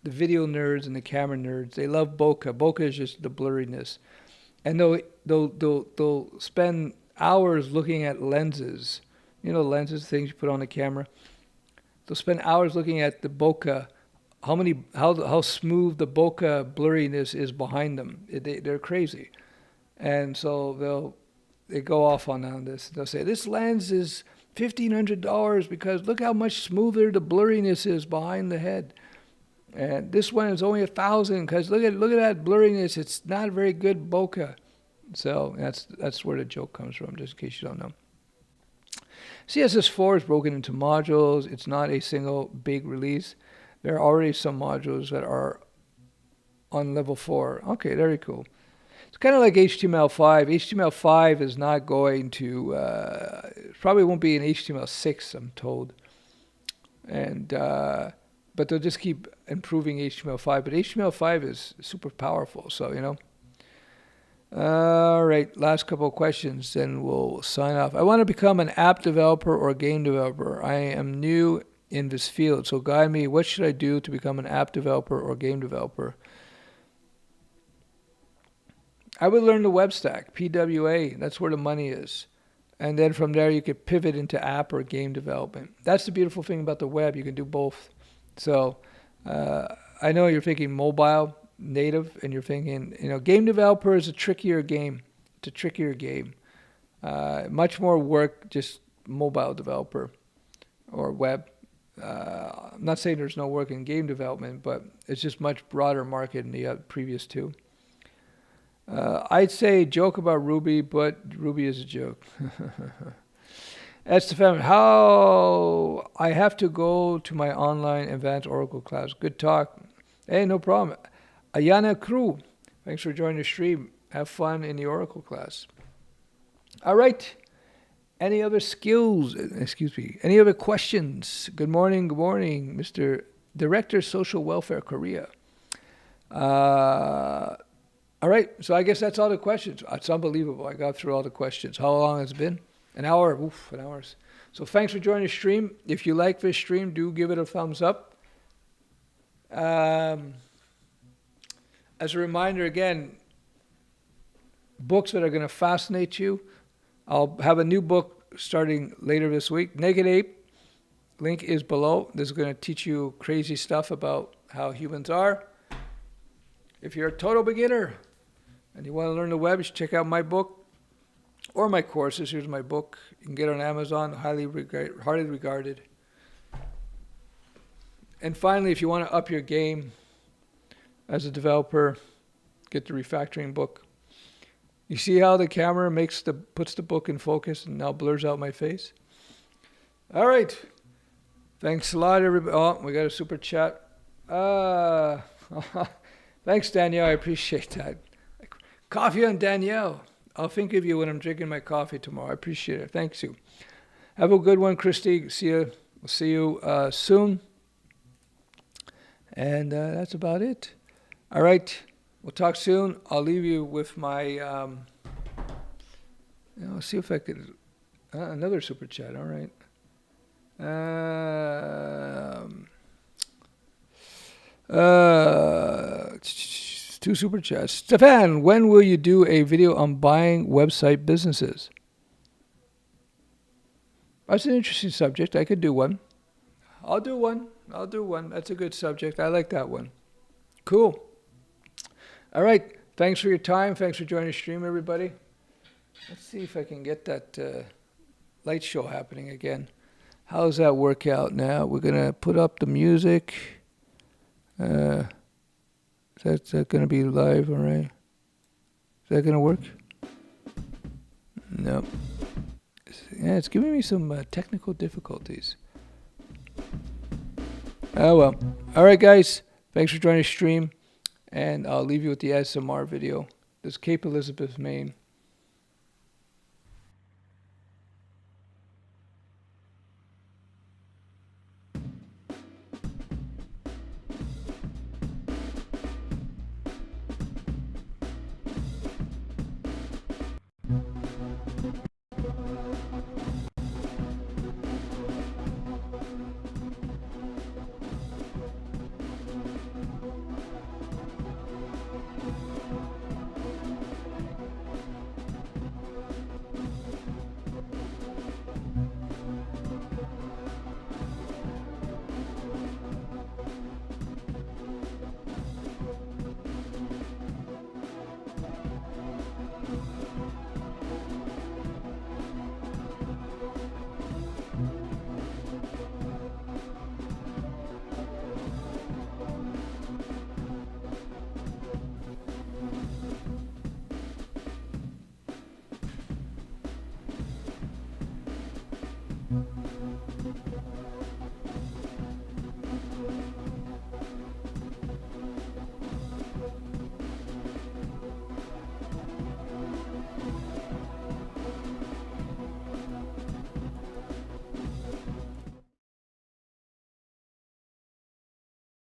the video nerds and the camera nerds, they love bokeh. Bokeh is just the blurriness. And they'll spend hours looking at lenses. Lenses, things you put on the camera. They'll spend hours looking at the bokeh, how smooth the bokeh blurriness is behind them. They're crazy. And so they go off on this. They'll say, this lens is $1,500 because look how much smoother the blurriness is behind the head. And this one is only $1,000 because look at that blurriness. It's not very good bokeh. So that's where the joke comes from, just in case you don't know. CSS4 is broken into modules. It's not a single big release. There are already some modules that are on level 4. Okay, very cool. It's kind of like HTML5. HTML5 is not going to, probably won't be in HTML6, I'm told. And but they'll just keep improving HTML5. But HTML5 is super powerful, so. All right, last couple of questions, then we'll sign off. I want to become an app developer or game developer. I am new in this field, so guide me. What should I do to become an app developer or game developer? I would learn the web stack, PWA. That's where the money is. And then from there, you could pivot into app or game development. That's the beautiful thing about the web. You can do both. So I know you're thinking mobile, native, and you're thinking, game developer is a trickier game. It's a trickier game. Much more work, just mobile developer or web. I'm not saying there's no work in game development, but it's just much broader market than the previous two. I'd say joke about Ruby, but Ruby is a joke. That's the family. How I have to go to my online advanced Oracle class. Good talk. Hey, no problem. Ayana Crew, thanks for joining the stream. Have fun in the Oracle class. All right. Any other skills? Excuse me. Any other questions? Good morning, Mr. Director, Social Welfare, Korea. All right. So I guess that's all the questions. It's unbelievable. I got through all the questions. How long has it been? An hour. Oof, an hour. So thanks for joining the stream. If you like this stream, do give it a thumbs up. As a reminder, again, books that are going to fascinate you. I'll have a new book starting later this week. Naked Ape. Link is below. This is going to teach you crazy stuff about how humans are. If you're a total beginner and you want to learn the web, you should check out my book or my courses. Here's my book. You can get it on Amazon, highly regarded. And finally, if you want to up your game, as a developer, get the refactoring book. You see how the camera puts the book in focus and now blurs out my face? All right. Thanks a lot, everybody. Oh, we got a super chat. Thanks, Danielle. I appreciate that. Coffee on Danielle. I'll think of you when I'm drinking my coffee tomorrow. I appreciate it. Thanks you. Have a good one, Christy. We'll see you soon. And that's about it. All right. We'll talk soon. I'll leave you with my... I'll see if I could... another super chat. All right. Two super chats. Stefan, when will you do a video on buying website businesses? That's an interesting subject. I could do one. I'll do one. That's a good subject. I like that one. Cool. All right. Thanks for your time. Thanks for joining the stream, everybody. Let's see if I can get that light show happening again. How does that work out now? We're going to put up the music. Is that going to be live, all right? Is that going to work? No. Yeah, it's giving me some technical difficulties. Oh, well. All right, guys. Thanks for joining the stream. And I'll leave you with the ASMR video. This is Cape Elizabeth, Maine.